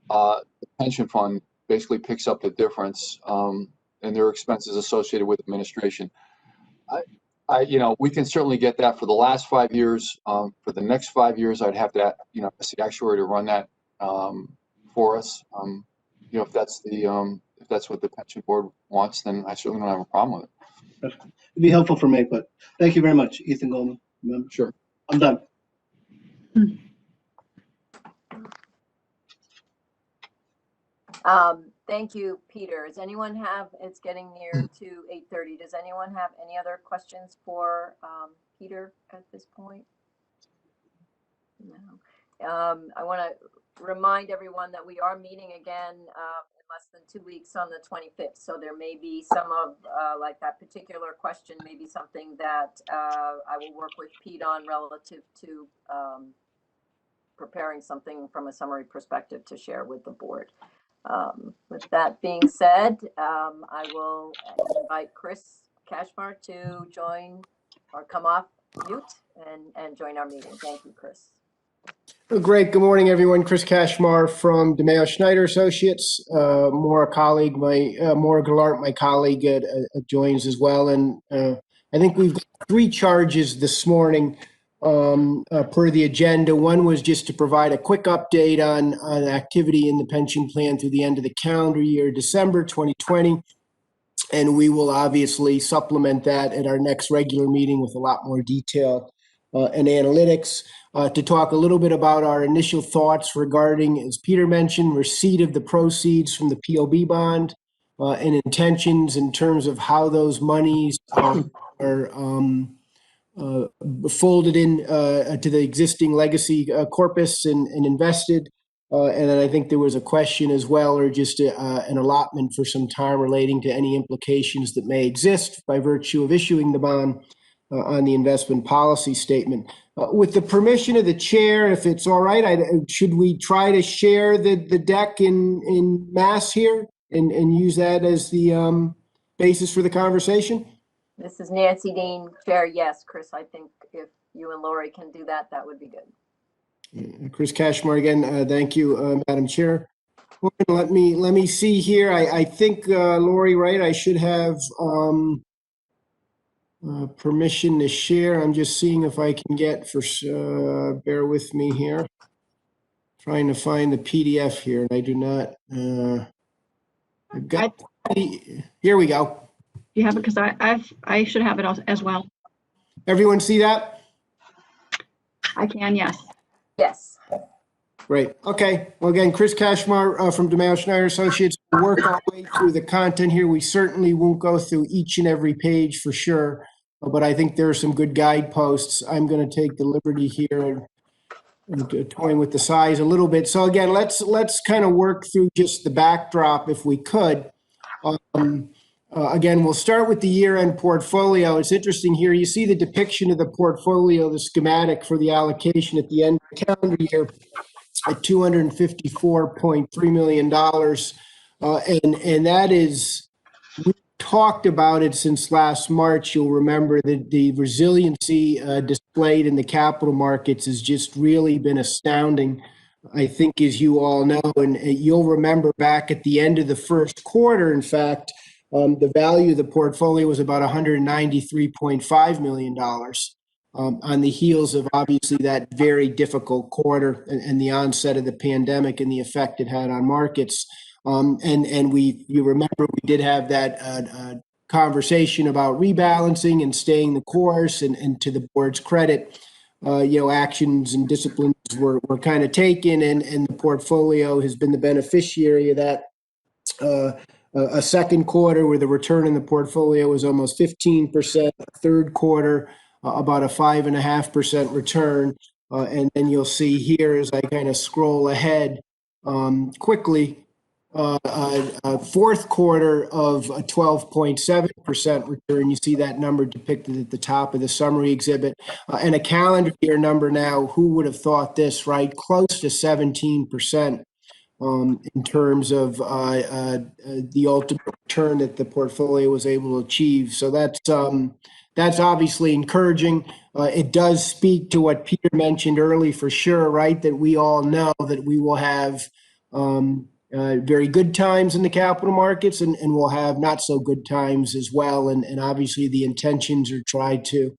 The pension fund basically picks up the difference, and their expenses associated with administration. We can certainly get that for the last 5 years. For the next 5 years, I'd have to, ask the actuary to run that for us. If that's what the pension board wants, then I certainly don't have a problem with it. It'd be helpful for me, but thank you very much, Ethan Goldman. Sure. I'm done. Thank you, Peter. Does anyone have, it's getting near to 8:30. Does anyone have any other questions for Peter at this point? No. I want to remind everyone that we are meeting again in less than 2 weeks on the 25th. So there may be some of like that particular question, maybe something that I will work with Pete on relative to preparing something from a summary perspective to share with the board. With that being said, I will invite Chris Kashmar to join or come off mute and join our meeting. Thank you, Chris. Great. Good morning, everyone. Chris Kashmar from DeMayo Schneider Associates. Maura Gallart, my colleague, joins as well. And I think we've got 3 charges this morning per the agenda. One was just to provide a quick update on activity in the pension plan through the end of the calendar year, December 2020. And we will obviously supplement that at our next regular meeting with a lot more detail and analytics. To talk a little bit about our initial thoughts regarding, as Peter mentioned, receipt of the proceeds from the POB bond and intentions in terms of how those monies are folded in to the existing legacy corpus and invested. And then I think there was a question as well, or just an allotment for some time relating to any implications that may exist by virtue of issuing the bond on the investment policy statement. With the permission of the chair, if it's all right, should we try to share the deck in mass here and use that as the basis for the conversation? This is Nancy Dean, Chair. Yes, Chris, I think if you and Lori can do that, that would be good. Chris Kashmar again. Thank you, Madam Chair. Let me see here. I think, Lori, right, I should have permission to share. I'm just seeing if I can get bear with me here. Trying to find the PDF here, and I do not. I've got. Here we go. You have it, because I should have it as well. Everyone see that? I can, yes. Yes. Great. Okay. Well, again, Chris Kashmar from DeMayo Schneider Associates. We'll work our way through the content here. We certainly won't go through each and every page for sure, but I think there are some good guideposts. I'm going to take the liberty here and toying with the size a little bit. So again, let's kind of work through just the backdrop if we could. Again, we'll start with the year-end portfolio. It's interesting here. You see the depiction of the portfolio, the schematic for the allocation at the end of the calendar year at $254.3 million. And that is, we talked about it since last March. You'll remember that the resiliency displayed in the capital markets has just really been astounding, I think, as you all know. And you'll remember back at the end of the first quarter, in fact, the value of the portfolio was about $193.5 million. On the heels of obviously that very difficult quarter and the onset of the pandemic and the effect it had on markets. You remember we did have that conversation about rebalancing and staying the course, and to the board's credit, actions and disciplines were kind of taken, and the portfolio has been the beneficiary of that. A second quarter where the return in the portfolio was almost 15%, third quarter about a 5.5% return. And then you'll see here as I kind of scroll ahead quickly, fourth quarter of a 12.7% return. You see that number depicted at the top of the summary exhibit. And a calendar year number now, who would have thought this, right? Close to 17%. In terms of the ultimate return that the portfolio was able to achieve. So that's obviously encouraging. It does speak to what Peter mentioned early for sure, right? That we all know that we will have very good times in the capital markets, and we'll have not so good times as well. And obviously the intentions are tried to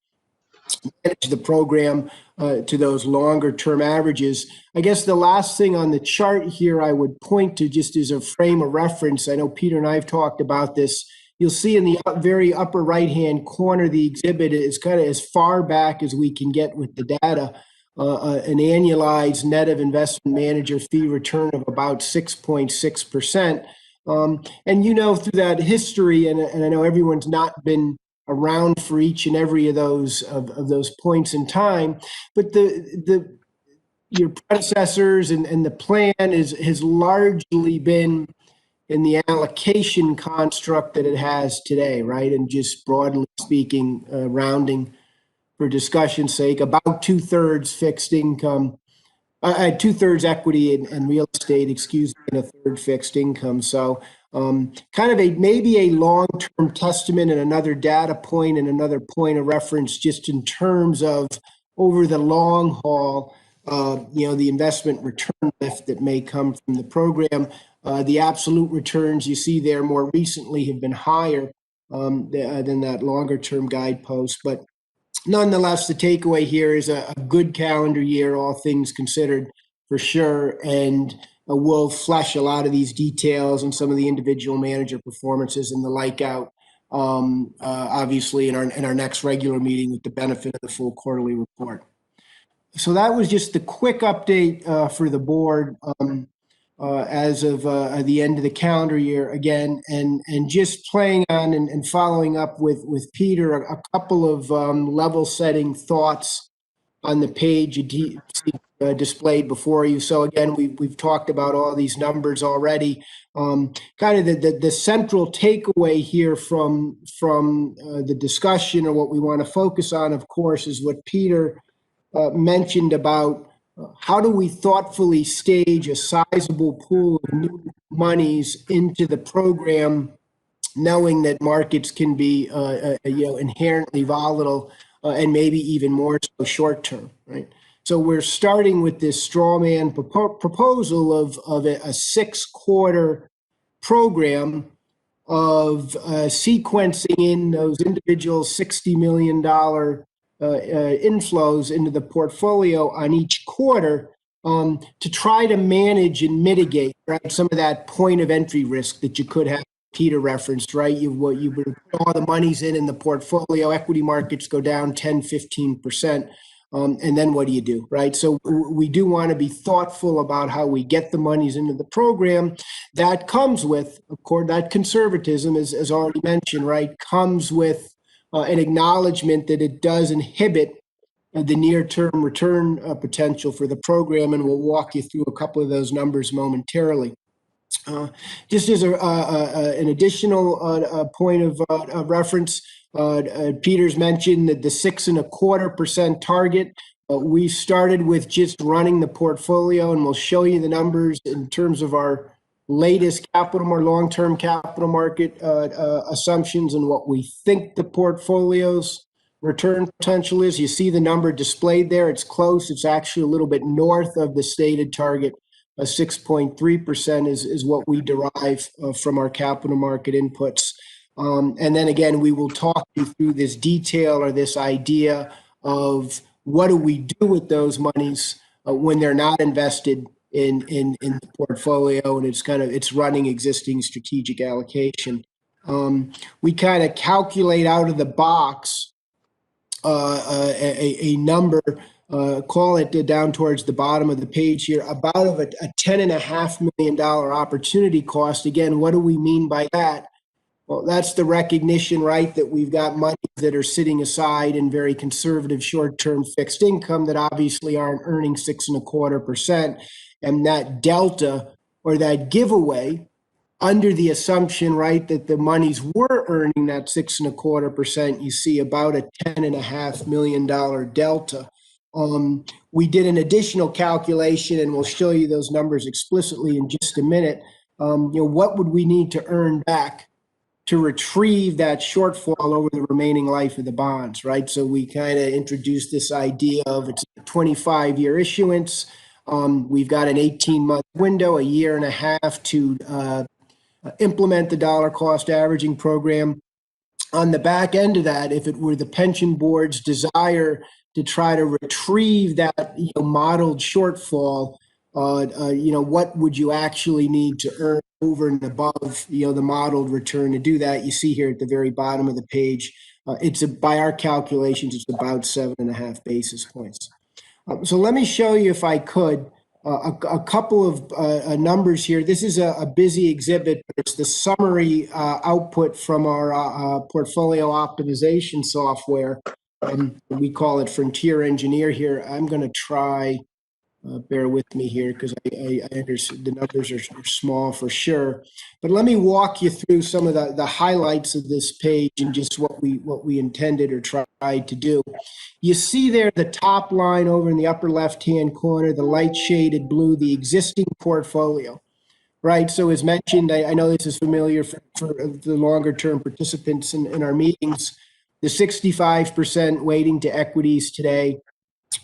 manage the program to those longer term averages. I guess the last thing on the chart here I would point to just as a frame of reference, I know Peter and I have talked about this. You'll see in the very upper right-hand corner, the exhibit is kind of as far back as we can get with the data, an annualized net of investment manager fee return of about 6.6%. And through that history, and I know everyone's not been around for each and every of those points in time, but your predecessors and the plan has largely been in the allocation construct that it has today, right? And just broadly speaking, rounding for discussion's sake, about 2/3 fixed income, 2/3 equity and real estate, and a third fixed income. So kind of maybe a long-term testament and another data point and another point of reference just in terms of over the long haul, the investment return lift that may come from the program. The absolute returns you see there more recently have been higher than that longer-term guidepost. But nonetheless, the takeaway here is a good calendar year, all things considered, for sure. And we'll flesh a lot of these details and some of the individual manager performances and the like out, obviously, in our next regular meeting with the benefit of the full quarterly report. So that was just the quick update for the board as of the end of the calendar year again, and just playing on and following up with Peter, a couple of level setting thoughts on the page you see displayed before you. So again, we've talked about all these numbers already. Kind of the central takeaway here from the discussion, or what we want to focus on, of course, is what Peter mentioned about how do we thoughtfully stage a sizable pool of new monies into the program, knowing that markets can be inherently volatile and maybe even more so short term, right? So we're starting with this straw man proposal of a 6-quarter program of sequencing in those individual $60 million inflows into the portfolio on each quarter to try to manage and mitigate, right, some of that point of entry risk that you could have. Peter referenced, right? You put all the monies in the portfolio, equity markets go down 10, 15%. And then what do you do, right? So we do want to be thoughtful about how we get the monies into the program. That comes with, of course, that conservatism, as already mentioned, right, comes with an acknowledgement that it does inhibit the near-term return potential for the program, and we'll walk you through a couple of those numbers momentarily. Just as an additional point of reference, Peter's mentioned that the 6.25% target. We started with just running the portfolio, and we'll show you the numbers in terms of our latest long-term capital market assumptions and what we think the portfolio's return potential is. You see the number displayed there. It's close. It's actually a little bit north of the stated target. 6.3% is what we derive from our capital market inputs. And then again, we will talk you through this detail or this idea of what do we do with those monies when they're not invested in the portfolio, and it's running existing strategic allocation. We kind of calculate out of the box a number, call it down towards the bottom of the page here, about a $10.5 million opportunity cost. Again, what do we mean by that? Well, that's the recognition, right, that we've got money that are sitting aside in very conservative short-term fixed income that obviously aren't earning 6.25%. And that delta or that giveaway, under the assumption, right, that the monies were earning that 6.25%, you see about a $10.5 million delta. We did an additional calculation, and we'll show you those numbers explicitly in just a minute. What would we need to earn back to retrieve that shortfall over the remaining life of the bonds, right? So we kind of introduced this idea of it's a 25-year issuance. We've got an 18-month window, a year and a half to implement the dollar cost averaging program. On the back end of that, if it were the pension board's desire to try to retrieve that modeled shortfall, what would you actually need to earn over and above the modeled return to do that? You see here at the very bottom of the page, by our calculations, it's about 7.5 basis points. So let me show you, if I could, a couple of numbers here. This is a busy exhibit, but it's the summary output from our portfolio optimization software. We call it Frontier Engineer here. I'm going to try, bear with me here because I understand the numbers are small for sure. But let me walk you through some of the highlights of this page and just what we intended or tried to do. You see there the top line over in the upper left-hand corner, the light shaded blue, the existing portfolio, right? So as mentioned, I know this is familiar for the longer term participants in our meetings, the 65% weighting to equities today.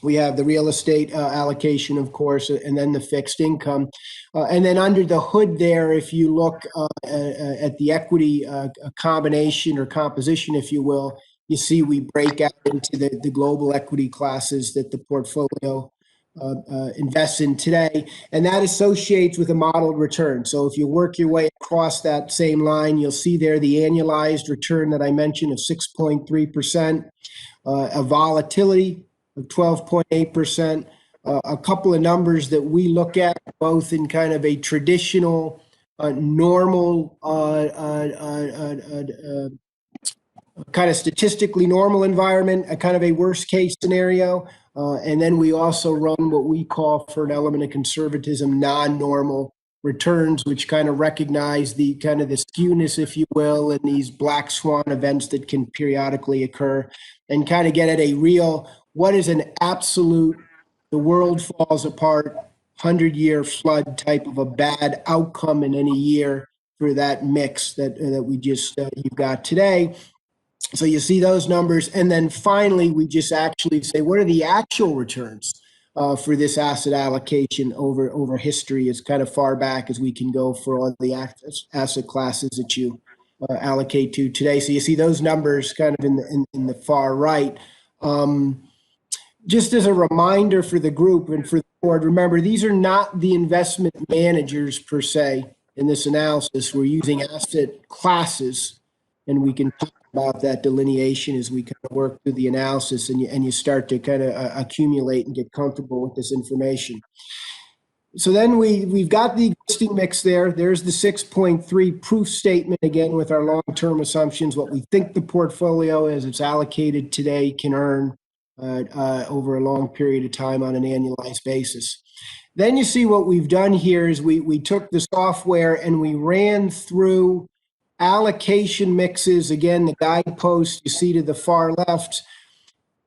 We have the real estate allocation, of course, and then the fixed income. And then under the hood there, if you look at the equity combination or composition, if you will, you see we break out into the global equity classes that the portfolio invests in today. And that associates with a modeled return. So if you work your way across that same line, you'll see there the annualized return that I mentioned of 6.3%, a volatility of 12.8%, a couple of numbers that we look at both in kind of a traditional normal kind of statistically normal environment, a kind of a worst case scenario. And then we also run what we call, for an element of conservatism, non-normal returns, which kind of recognize the kind of the skewness, if you will, and these black swan events that can periodically occur, and kind of get at a real, what is an absolute, the world falls apart, 100-year flood type of a bad outcome in any year for that mix that we just, you've got today. So you see those numbers. And then finally, we just actually say, what are the actual returns for this asset allocation over history, as kind of far back as we can go for all the asset classes that you allocate to today. So you see those numbers kind of in the far right. Just as a reminder for the group and for the board, remember, these are not the investment managers per se in this analysis. We're using asset classes, and we can talk about that delineation as we kind of work through the analysis and you start to kind of accumulate and get comfortable with this information. So then we've got the existing mix there. There's the 6.3 proof statement, again, with our long-term assumptions, what we think the portfolio as it's allocated today can earn over a long period of time on an annualized basis. Then you see what we've done here is we took the software and we ran through allocation mixes. Again, the guidepost you see to the far left,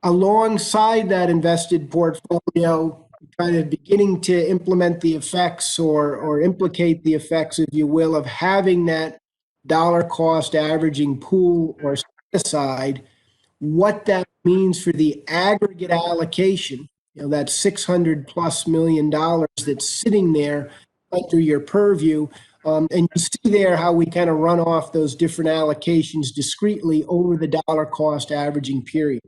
alongside that invested portfolio, kind of beginning to implement the effects or implicate the effects, if you will, of having that dollar cost averaging pool or set aside, what that means for the aggregate allocation, that $600+ million that's sitting there under your purview. And you see there how we kind of run off those different allocations discretely over the dollar cost averaging period.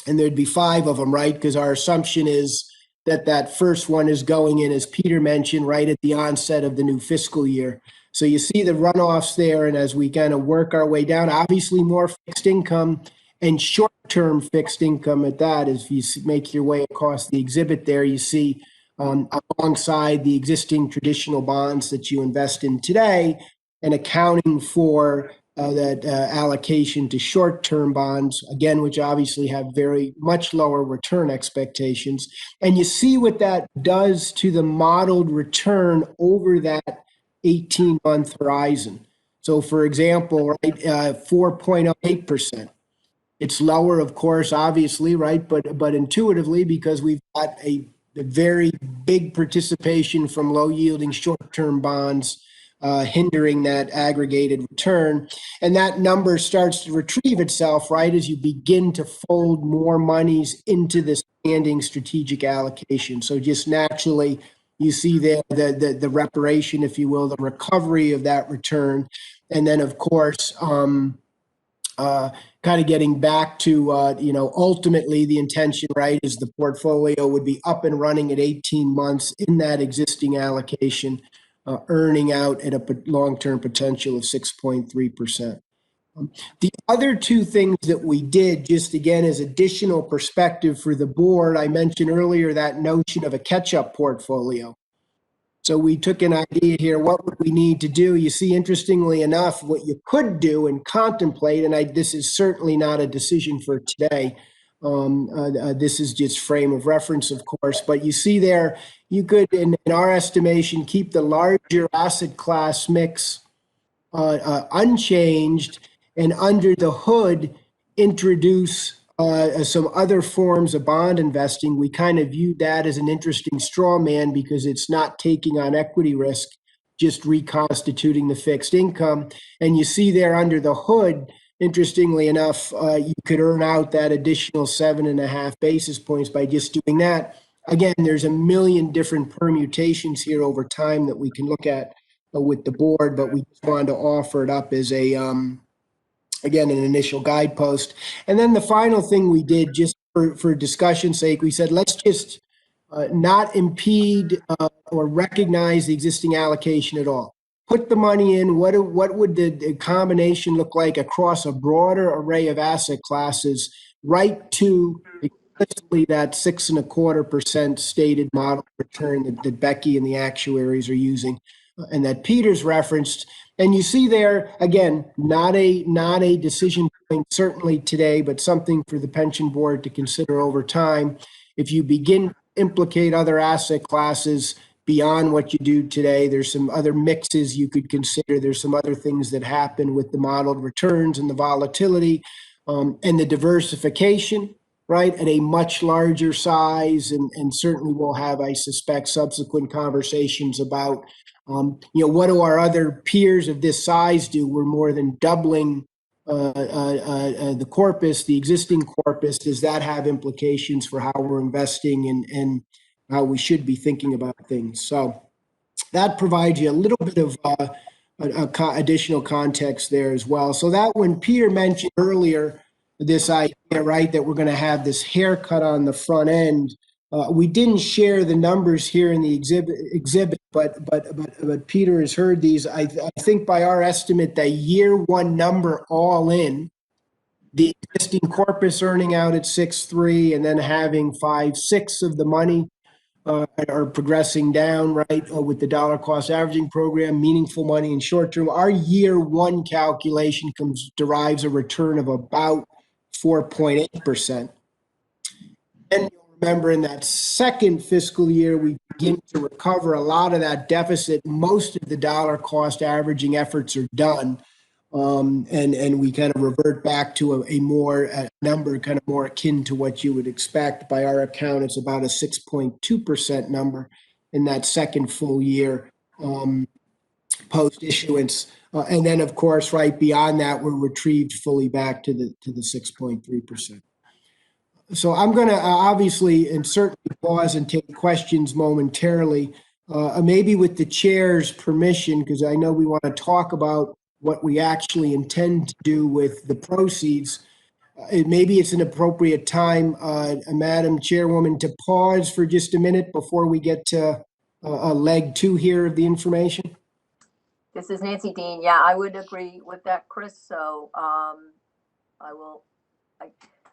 And there'd be 5 of them, right? Because our assumption is that that first one is going in, as Peter mentioned, right at the onset of the new fiscal year. So you see the runoffs there, and as we kind of work our way down, obviously more fixed income and short-term fixed income at that. As you make your way across the exhibit there, you see alongside the existing traditional bonds that you invest in today and accounting for that allocation to short-term bonds, again, which obviously have very much lower return expectations. And you see what that does to the modeled return over that 18-month horizon. So for example, right, 4.08%. It's lower, of course, obviously, right? But intuitively, because we've got a very big participation from low-yielding short-term bonds hindering that aggregated return. And that number starts to retrieve itself, right, as you begin to fold more monies into the standing strategic allocation. So just naturally, you see there the reparation, if you will, the recovery of that return. And then, of course, kind of getting back to, ultimately the intention, right, is the portfolio would be up and running at 18 months in that existing allocation, earning out at a long-term potential of 6.3%. The other 2 things that we did, just again as additional perspective for the board, I mentioned earlier that notion of a catch-up portfolio. So we took an idea here, what would we need to do? You see, interestingly enough, what you could do and contemplate, and this is certainly not a decision for today. This is just frame of reference, of course, but you see there, you could, in our estimation, keep the larger asset class mix unchanged and under the hood introduce some other forms of bond investing. We kind of viewed that as an interesting straw man because it's not taking on equity risk, just reconstituting the fixed income. And you see there under the hood, interestingly enough, you could earn out that additional 7.5 basis points by just doing that. Again, there's a million different permutations here over time that we can look at with the board, but we just wanted to offer it up as a again, an initial guidepost. And then the final thing we did, just for discussion's sake, we said, let's just not impede or recognize the existing allocation at all. Put the money in. What would the combination look like across a broader array of asset classes, right to explicitly that 6.25% stated model return that Becky and the actuaries are using and that Peter's referenced. And you see there, again, not a decision point certainly today, but something for the pension board to consider over time. If you begin to implicate other asset classes beyond what you do today, there's some other mixes you could consider. There's some other things that happen with the modeled returns and the volatility and the diversification, right, at a much larger size. And certainly we'll have, I suspect, subsequent conversations about what do our other peers of this size do? We're more than doubling the corpus, the existing corpus. Does that have implications for how we're investing and how we should be thinking about things? So that provides you a little bit of additional context there as well. So that when Peter mentioned earlier this idea, right, that we're going to have this haircut on the front end, we didn't share the numbers here in the exhibit, but Peter has heard these. I think by our estimate, the year 1 number all in the existing corpus earning out at 6.3 and then having 5.6 of the money are progressing down, right, with the dollar cost averaging program, meaningful money in short term. Our year one calculation derives a return of about 4.8%. And you'll remember in that second fiscal year, we begin to recover a lot of that deficit. Most of the dollar cost averaging efforts are done. And we kind of revert back to a number kind of more akin to what you would expect. By our account, it's about a 6.2% number in that second full year post issuance. And then, of course, right beyond that, we're retrieved fully back to the 6.3%. So I'm going to obviously and certainly pause and take questions momentarily, maybe with the chair's permission, because I know we want to talk about what we actually intend to do with the proceeds. Maybe it's an appropriate time, Madam Chairwoman, to pause for just a minute before we get to leg two here of the information. This is Nancy Dean. Yeah, I would agree with that, Chris. So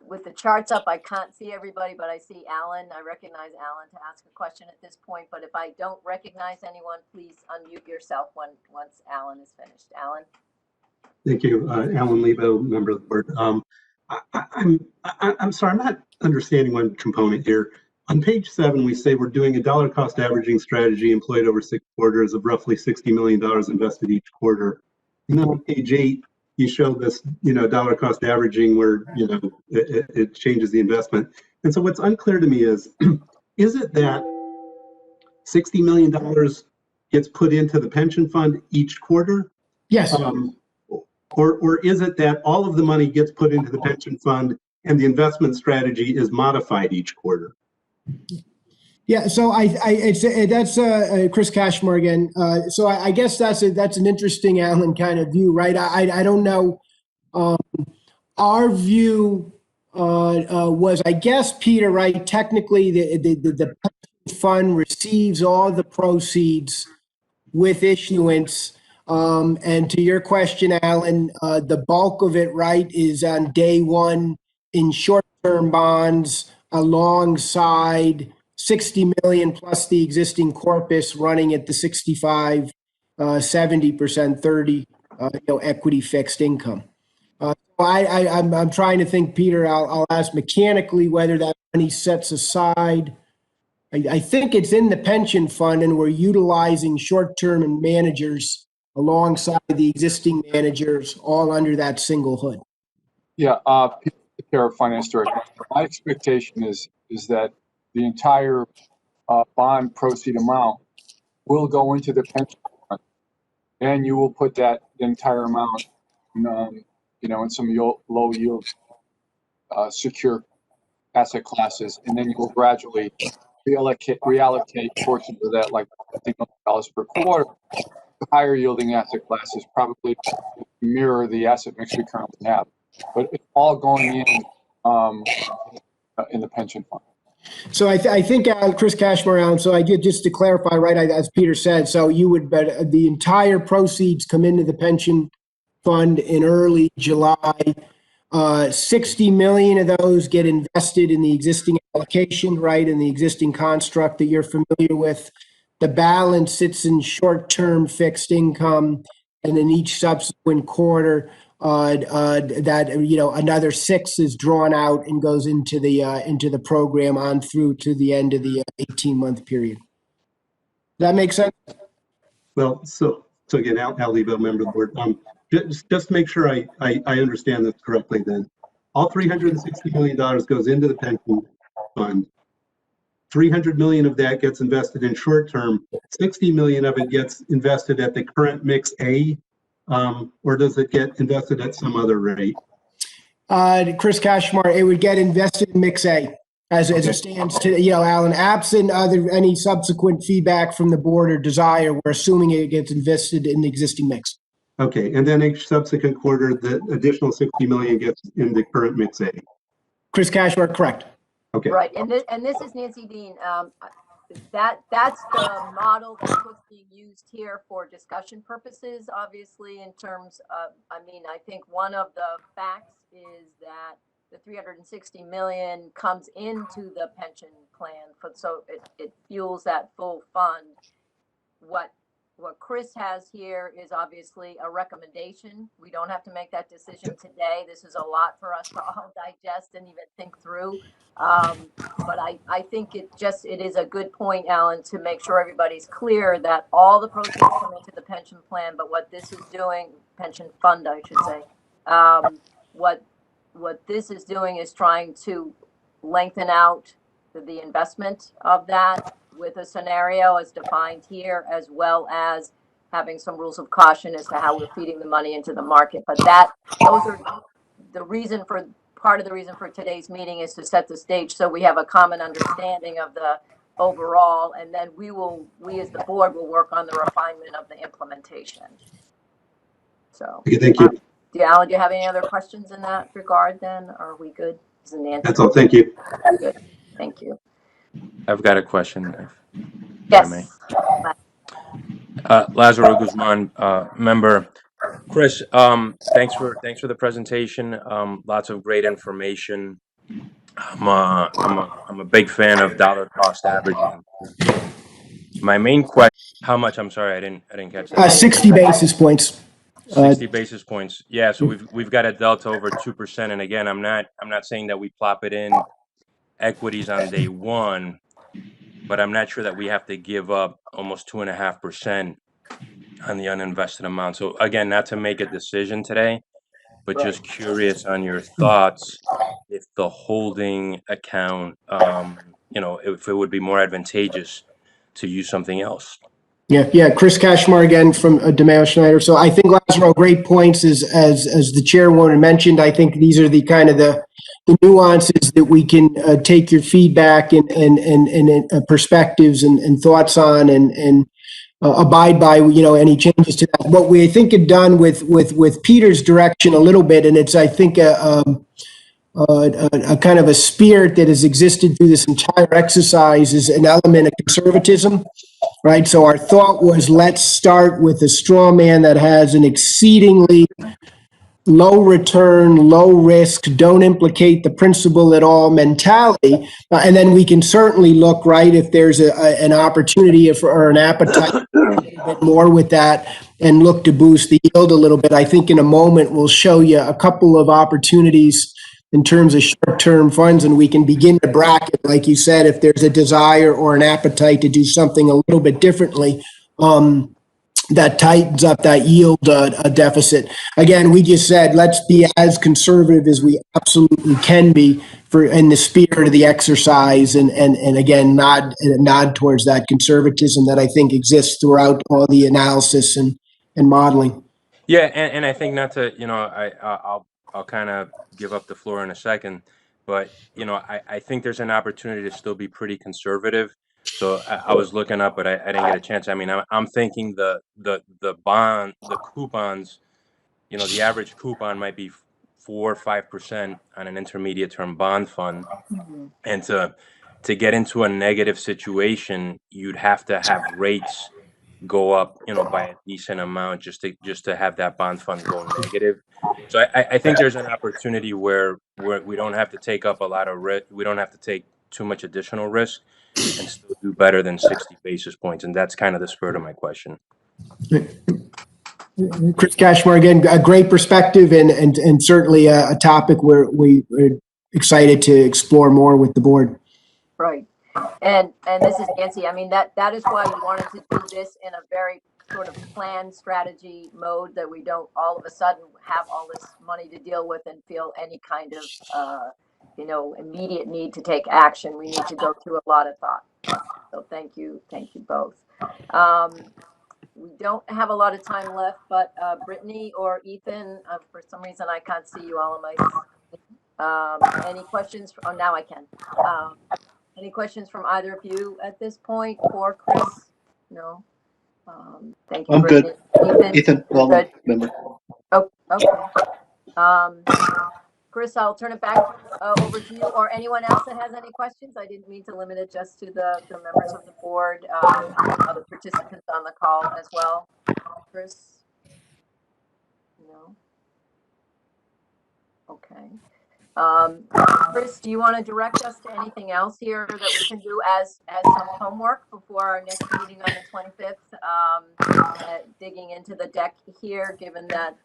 with the charts up, I can't see everybody, but I see Alan. I recognize Alan to ask a question at this point. But if I don't recognize anyone, please unmute yourself once Alan is finished. Alan. Thank you, Alan Lebo, member of the board. I'm sorry, I'm not understanding one component here. On page 7, we say we're doing a dollar cost averaging strategy employed over 6 quarters of roughly $60 million invested each quarter. And then on page 8, you show this, dollar cost averaging where, it changes the investment. And so what's unclear to me is it that $60 million gets put into the pension fund each quarter? Yes. Or is it that all of the money gets put into the pension fund and the investment strategy is modified each quarter? Yeah, so that's Chris Cashmore again. So I guess that's an interesting, Alan, kind of view, right? I don't know. Our view was, I guess, Peter, right? Technically, the pension fund receives all the proceeds with issuance. And to your question, Alan, the bulk of it, right, is on day one in short-term bonds alongside 60 million plus the existing corpus running at the 65, 70%, 30, equity fixed income. I'm trying to think, Peter, I'll ask mechanically whether that money sets aside. I think it's in the pension fund and we're utilizing short-term and managers alongside the existing managers all under that single hood. Yeah, Peter, Finance Director. My expectation is that the entire bond proceed amount will go into the pension fund, and you will put that entire amount, in some low yield secure asset classes, and then you will gradually reallocate portions of that, like I think $1 per quarter, to higher yielding asset classes, probably mirror the asset mix we currently have. But it's all going in the pension fund. So I think Chris Cashmore, Alan, so I did just to clarify, right, as Peter said, so you would bet the entire proceeds come into the pension fund in early July. 60 million of those get invested in the existing allocation, right, in the existing construct that you're familiar with. The balance sits in short-term fixed income, and in each subsequent quarter, another 6 is drawn out and goes into the program on through to the end of the 18-month period. Does that make sense? Well, so again, Al Lebo, member of the board. Just to make sure I understand this correctly, then all $360 million goes into the pension fund. 300 million of that gets invested in short term. 60 million of it gets invested at the current mix A, or does it get invested at some other rate? Chris Cashmore, it would get invested in mix A as it stands to, Alan, absent any subsequent feedback from the board or desire, we're assuming it gets invested in the existing mix. Okay, and then each subsequent quarter, the additional 60 million gets in the current mix A. Chris Cashmore, correct. Okay. Right, and this is Nancy Dean. that's the model that's what's being used here for discussion purposes, obviously, in terms of, I mean, I think one of the facts is that the 360 million comes into the pension plan so it fuels that full fund. What Chris has here is obviously a recommendation. We don't have to make that decision today. This is a lot for us to all digest and even think through. But I think it is a good point, Alan, to make sure everybody's clear that all the proceeds come into the pension plan, but what this is doing, pension fund, I should say, what this is doing is trying to lengthen out the investment of that with a scenario as defined here, as well as having some rules of caution as to how we're feeding the money into the market. But those are part of the reason for today's meeting is to set the stage so we have a common understanding of the overall, and then we as the board will work on the refinement of the implementation. So, Okay, thank you. Alan, do you have any other questions in that regard then? Are we good? That's all. Thank you. Good. Thank you. I've got a question. Yes. Lazaro Guzman, member. Chris, thanks for the presentation. Lots of great information. I'm a big fan of dollar cost averaging. My main question, how much? I'm sorry, I didn't catch that. 60 basis points. 60 basis points. Yeah, so we've got a delta over 2%. And again, I'm not saying that we plop it in equities on day one, but I'm not sure that we have to give up almost 2.5% on the uninvested amount. So again, not to make a decision today, but just curious on your thoughts if the holding account, if it would be more advantageous to use something else. Yeah. Chris Kashmar again from DeMayo Schneider. So I think Lazaro, great points as the chairwoman mentioned. I think these are the kind of the nuances that we can take your feedback and perspectives and thoughts on and abide by, any changes to that. What we, I think, had done with Peter's direction a little bit, and it's, I think, a kind of a spirit that has existed through this entire exercise is an element of conservatism, right? So our thought was, let's start with a straw man that has an exceedingly low return, low risk, don't implicate the principal at all mentality. And then we can certainly look, right, if there's an opportunity or an appetite a bit more with that and look to boost the yield a little bit. I think in a moment we'll show you a couple of opportunities in terms of short-term funds, and we can begin to bracket, like you said, if there's a desire or an appetite to do something a little bit differently. That tightens up that yield deficit. Again, we just said, let's be as conservative as we absolutely can be in the spirit of the exercise, and again, nod towards that conservatism that I think exists throughout all the analysis and modeling. Yeah, and I think not to, I'll kind of give up the floor in a second, but I think there's an opportunity to still be pretty conservative. So I was looking up, but I didn't get a chance. I mean, I'm thinking the coupons, the average coupon might be 4 or 5% on an intermediate term bond fund, and to get into a negative situation, you'd have to have rates go up, by a decent amount just to have that bond fund go negative. So I think there's an opportunity where we don't have to take up a lot of risk. We don't have to take too much additional risk and still do better than 60 basis points. And that's kind of the spirit of my question. Chris Kashmar, again, a great perspective and certainly a topic where we're excited to explore more with the board. Right. And this is Nancy. I mean, that is why we wanted to do this in a very sort of planned strategy mode, that we don't all of a sudden have all this money to deal with and feel any kind of, immediate need to take action. We need to go through a lot of thought. So thank you both. We don't have a lot of time left, but Brittany or Ethan, for some reason I can't see you all on my. Any questions? Oh, now I can. Any questions from either of you at this point for Chris? No. Thank you. I'm Brittany. good. Ethan, good. member. Oh, okay. Chris, I'll turn it back over to you or anyone else that has any questions. I didn't mean to limit it just to the members of the board, other participants on the call as well. Chris? No? Okay. Chris, do you want to direct us to anything else here that we can do as some homework before our next meeting on the 25th? Digging into the deck here, given that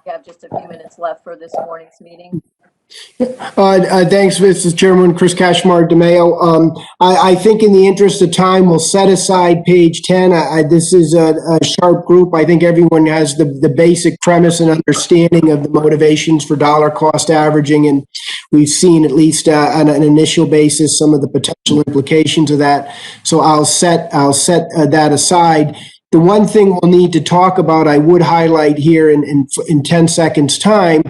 we have just a few minutes left for this morning's meeting. Thanks, Mrs. Chairman, Chris Kashmar, DeMayo. I think in the interest of time, we'll set aside page 10. This is a sharp group. I think everyone has the basic premise and understanding of the motivations for dollar cost averaging, and we've seen, at least on an initial basis, some of the potential implications of that. So I'll set that aside. The one thing we'll need to talk about, I would highlight here in 10 seconds time,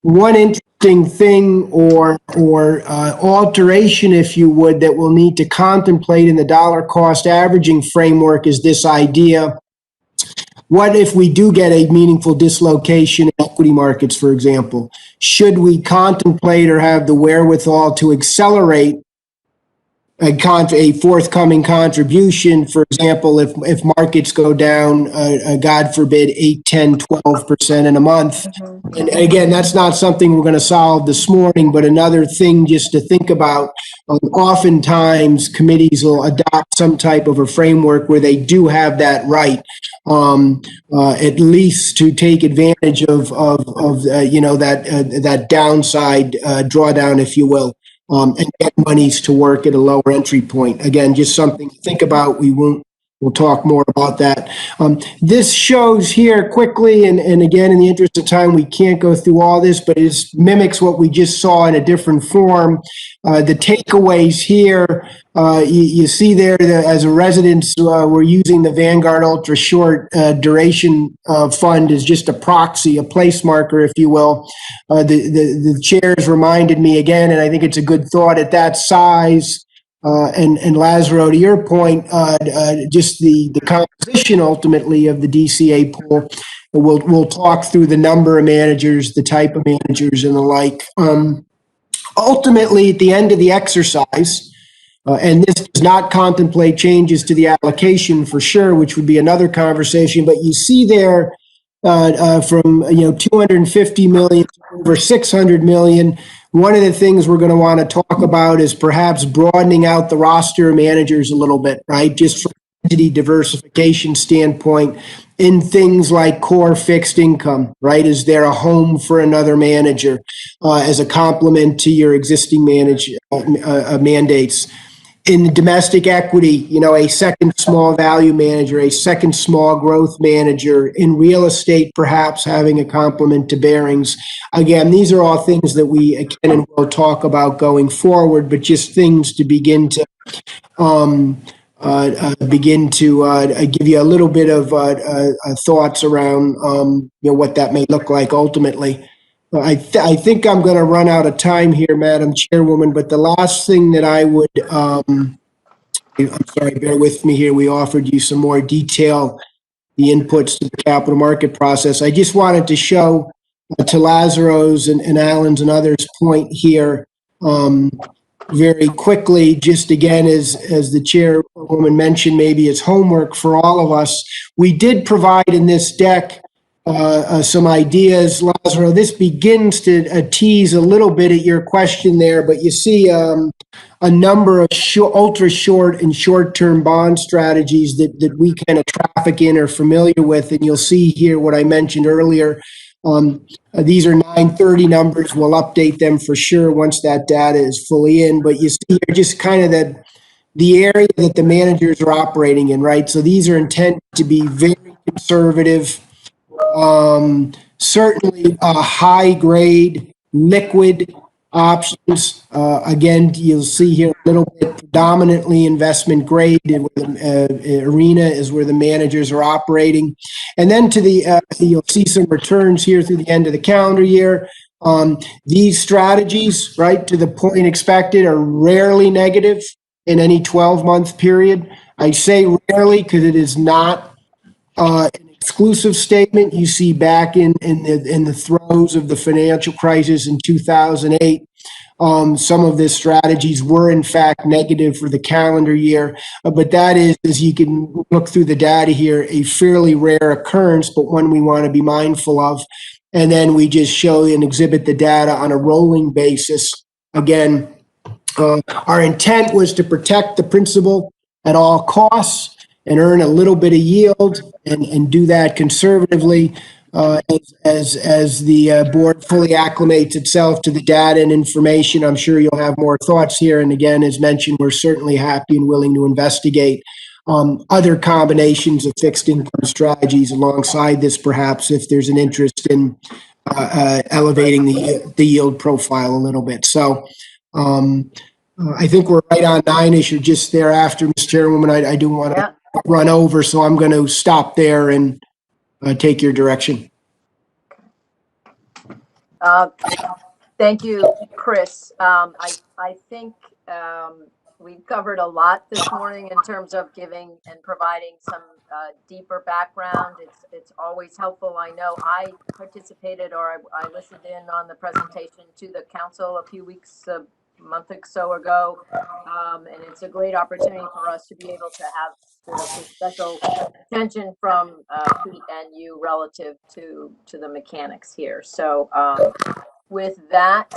one interesting thing or alteration, if you would, that we'll need to contemplate in the dollar cost averaging framework is this idea. What if we do get a meaningful dislocation in equity markets, for example? Should we contemplate or have the wherewithal to accelerate a forthcoming contribution? For example, if markets go down, God forbid, 8, 10, 12% in a month. And again, that's not something we're going to solve this morning, but another thing just to think about. Oftentimes, committees will adopt some type of a framework where they do have that right, at least to take advantage of that downside drawdown, if you will. And get monies to work at a lower entry point. Again, just something to think about. We'll talk more about that. This shows here quickly, and again, in the interest of time, we can't go through all this, but it mimics what we just saw in a different form. The takeaways here, you see there that as a residence, we're using the Vanguard Ultra Short Duration Fund as just a proxy, a place marker, if you will. The chairs reminded me again, and I think it's a good thought at that size. And Lazaro, to your point, just the composition ultimately of the DCA pool. We'll talk through the number of managers, the type of managers, and the like. Ultimately, at the end of the exercise, and this does not contemplate changes to the allocation for sure, which would be another conversation. But you see there from 250 million to over 600 million. One of the things we're going to want to talk about is perhaps broadening out the roster of managers a little bit, right? Just from an entity diversification standpoint, in things like core fixed income, right? Is there a home for another manager as a complement to your existing mandates? In the domestic equity, a second small value manager, a second small growth manager. In real estate, perhaps having a complement to Barings. Again, these are all things that we can and will talk about going forward, but just things to begin to give you a little bit of thoughts around what that may look like ultimately. I think I'm going to run out of time here, Madam Chairwoman, but the last thing that I would, I'm sorry, bear with me here. We offered you some more detail, the inputs to the capital market process. I just wanted to show to Lazaro's and Alan's and others' point here very quickly, just again, as the chairwoman mentioned, maybe as homework for all of us. We did provide in this deck some ideas. Lazaro, this begins to tease a little bit at your question there, but you see a number of ultra short and short-term bond strategies that we kind of traffic in or familiar with, and you'll see here what I mentioned earlier. These are 930 numbers. We'll update them for sure once that data is fully in, but you see here just kind of the area that the managers are operating in, right? So these are intended to be very conservative, certainly high grade liquid options. Again, you'll see here a little bit predominantly investment grade arena is where the managers are operating. And then to the, you'll see some returns here through the end of the calendar year. These strategies, right, to the point expected, are rarely negative in any 12-month period. I say rarely because it is not an exclusive statement. You see back in the throes of the financial crisis in 2008, some of the strategies were in fact negative for the calendar year, but that is, as you can look through the data here, a fairly rare occurrence, but one we want to be mindful of. And then we just show and exhibit the data on a rolling basis. Again, our intent was to protect the principal at all costs and earn a little bit of yield and do that conservatively as the board fully acclimates itself to the data and information. I'm sure you'll have more thoughts here. And again, as mentioned, we're certainly happy and willing to investigate other combinations of fixed income strategies alongside this, perhaps, if there's an interest in elevating the yield profile a little bit. So I think we're right on 9-ish or just thereafter, Ms. Chairwoman. I do want to run over, so I'm going to stop there and take your direction. Thank you, Chris. I think we've covered a lot this morning in terms of giving and providing some deeper background. It's always helpful. I know I participated or I listened in on the presentation to the council a few weeks, a month or so ago, and it's a great opportunity for us to be able to have sort of some special attention from Pete and you relative to the mechanics here. So with that,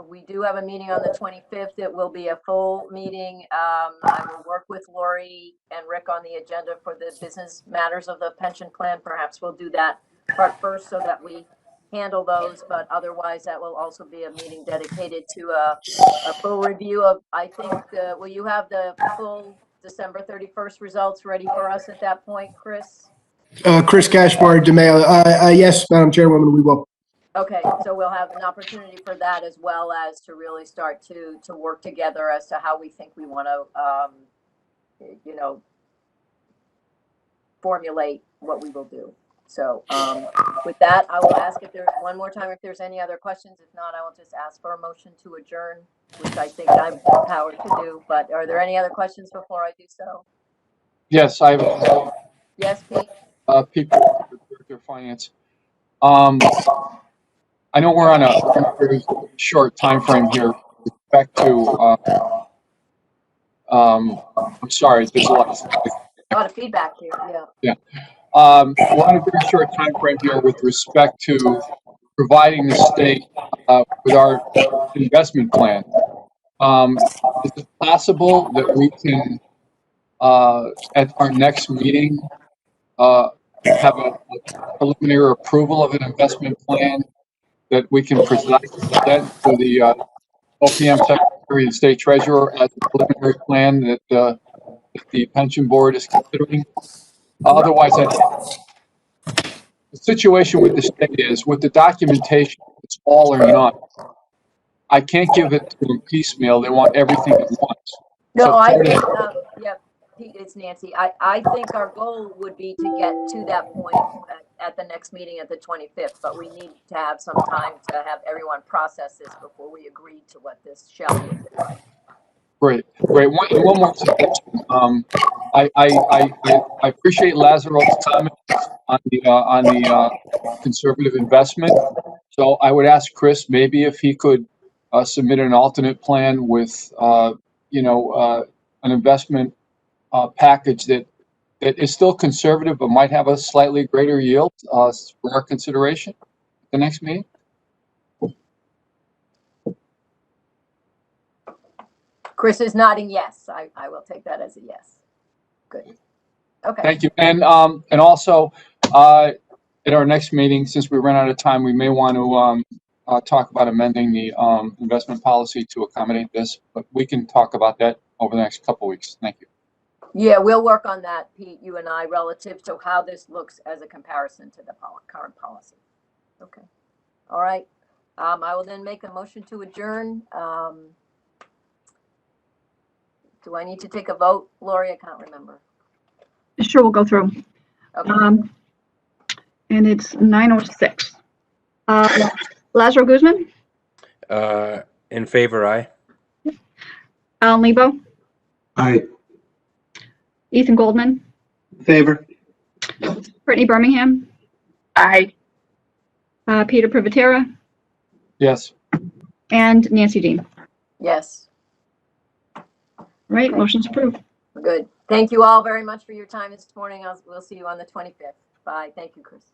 we do have a meeting on the 25th. It will be a full meeting. I will work with Lori and Rick on the agenda for the business matters of the pension plan. Perhaps we'll do that part first so that we handle those, but otherwise that will also be a meeting dedicated to a full review of, I think, will you have the full December 31st results ready for us at that point, Chris? Chris Cashmar, DeMayo. Yes, Madam Chairwoman, we will. Okay, so we'll have an opportunity for that as well as to really start to work together as to how we think we want to, formulate what we will do. So with that, I will ask if there's one more time if there's any other questions. If not, I will just ask for a motion to adjourn, which I think I'm empowered to do. But are there any other questions before I do so? Yes, I have. Yes, Pete? People, Director of Finance. I know we're on a very short time frame here with respect to, I'm sorry, there's a lot of feedback here, yeah. Yeah. We're on a very short time frame here with respect to providing the state with our investment plan. Is it possible that we can, at our next meeting, have a preliminary approval of an investment plan that we can present to the OPM Secretary and State Treasurer as a preliminary plan that the pension board is considering? Otherwise, the situation with the state is with the documentation, it's all or none. I can't give it to them piecemeal. They want everything at once. No, So I think, yeah, Pete, it's Nancy. I think our goal would be to get to that point at the next meeting at the 25th, but we need to have some time to have everyone process this before we agree to what this shall look like. Great. One more suggestion. I appreciate Lazaro's comments on the conservative investment. So I would ask Chris maybe if he could submit an alternate plan with an investment package that is still conservative but might have a slightly greater yield for our consideration at the next meeting. Chris is nodding yes. I will take that as a yes. Good. Okay. Thank you. And also at our next meeting, since we ran out of time, we may want to talk about amending the investment policy to accommodate this, but we can talk about that over the next couple of weeks. Thank you. Yeah, we'll work on that, Pete, you and I, relative to how this looks as a comparison to the current policy. Okay. All right. I will then make a motion to adjourn. Do I need to take a vote, Lori? I can't remember. Sure, we'll go through. Okay. And it's 9:06. Lazaro Guzman, In favor, aye. Alan Lebo, Aye. Ethan Goldman, Favor? Brittany Birmingham, Aye. Peter Privitera, Yes. and Nancy Dean. Yes, Right, Okay. motion's approved. good. Thank you all very much for your time this morning. We'll see you on the 25th. Bye. Thank you, Chris.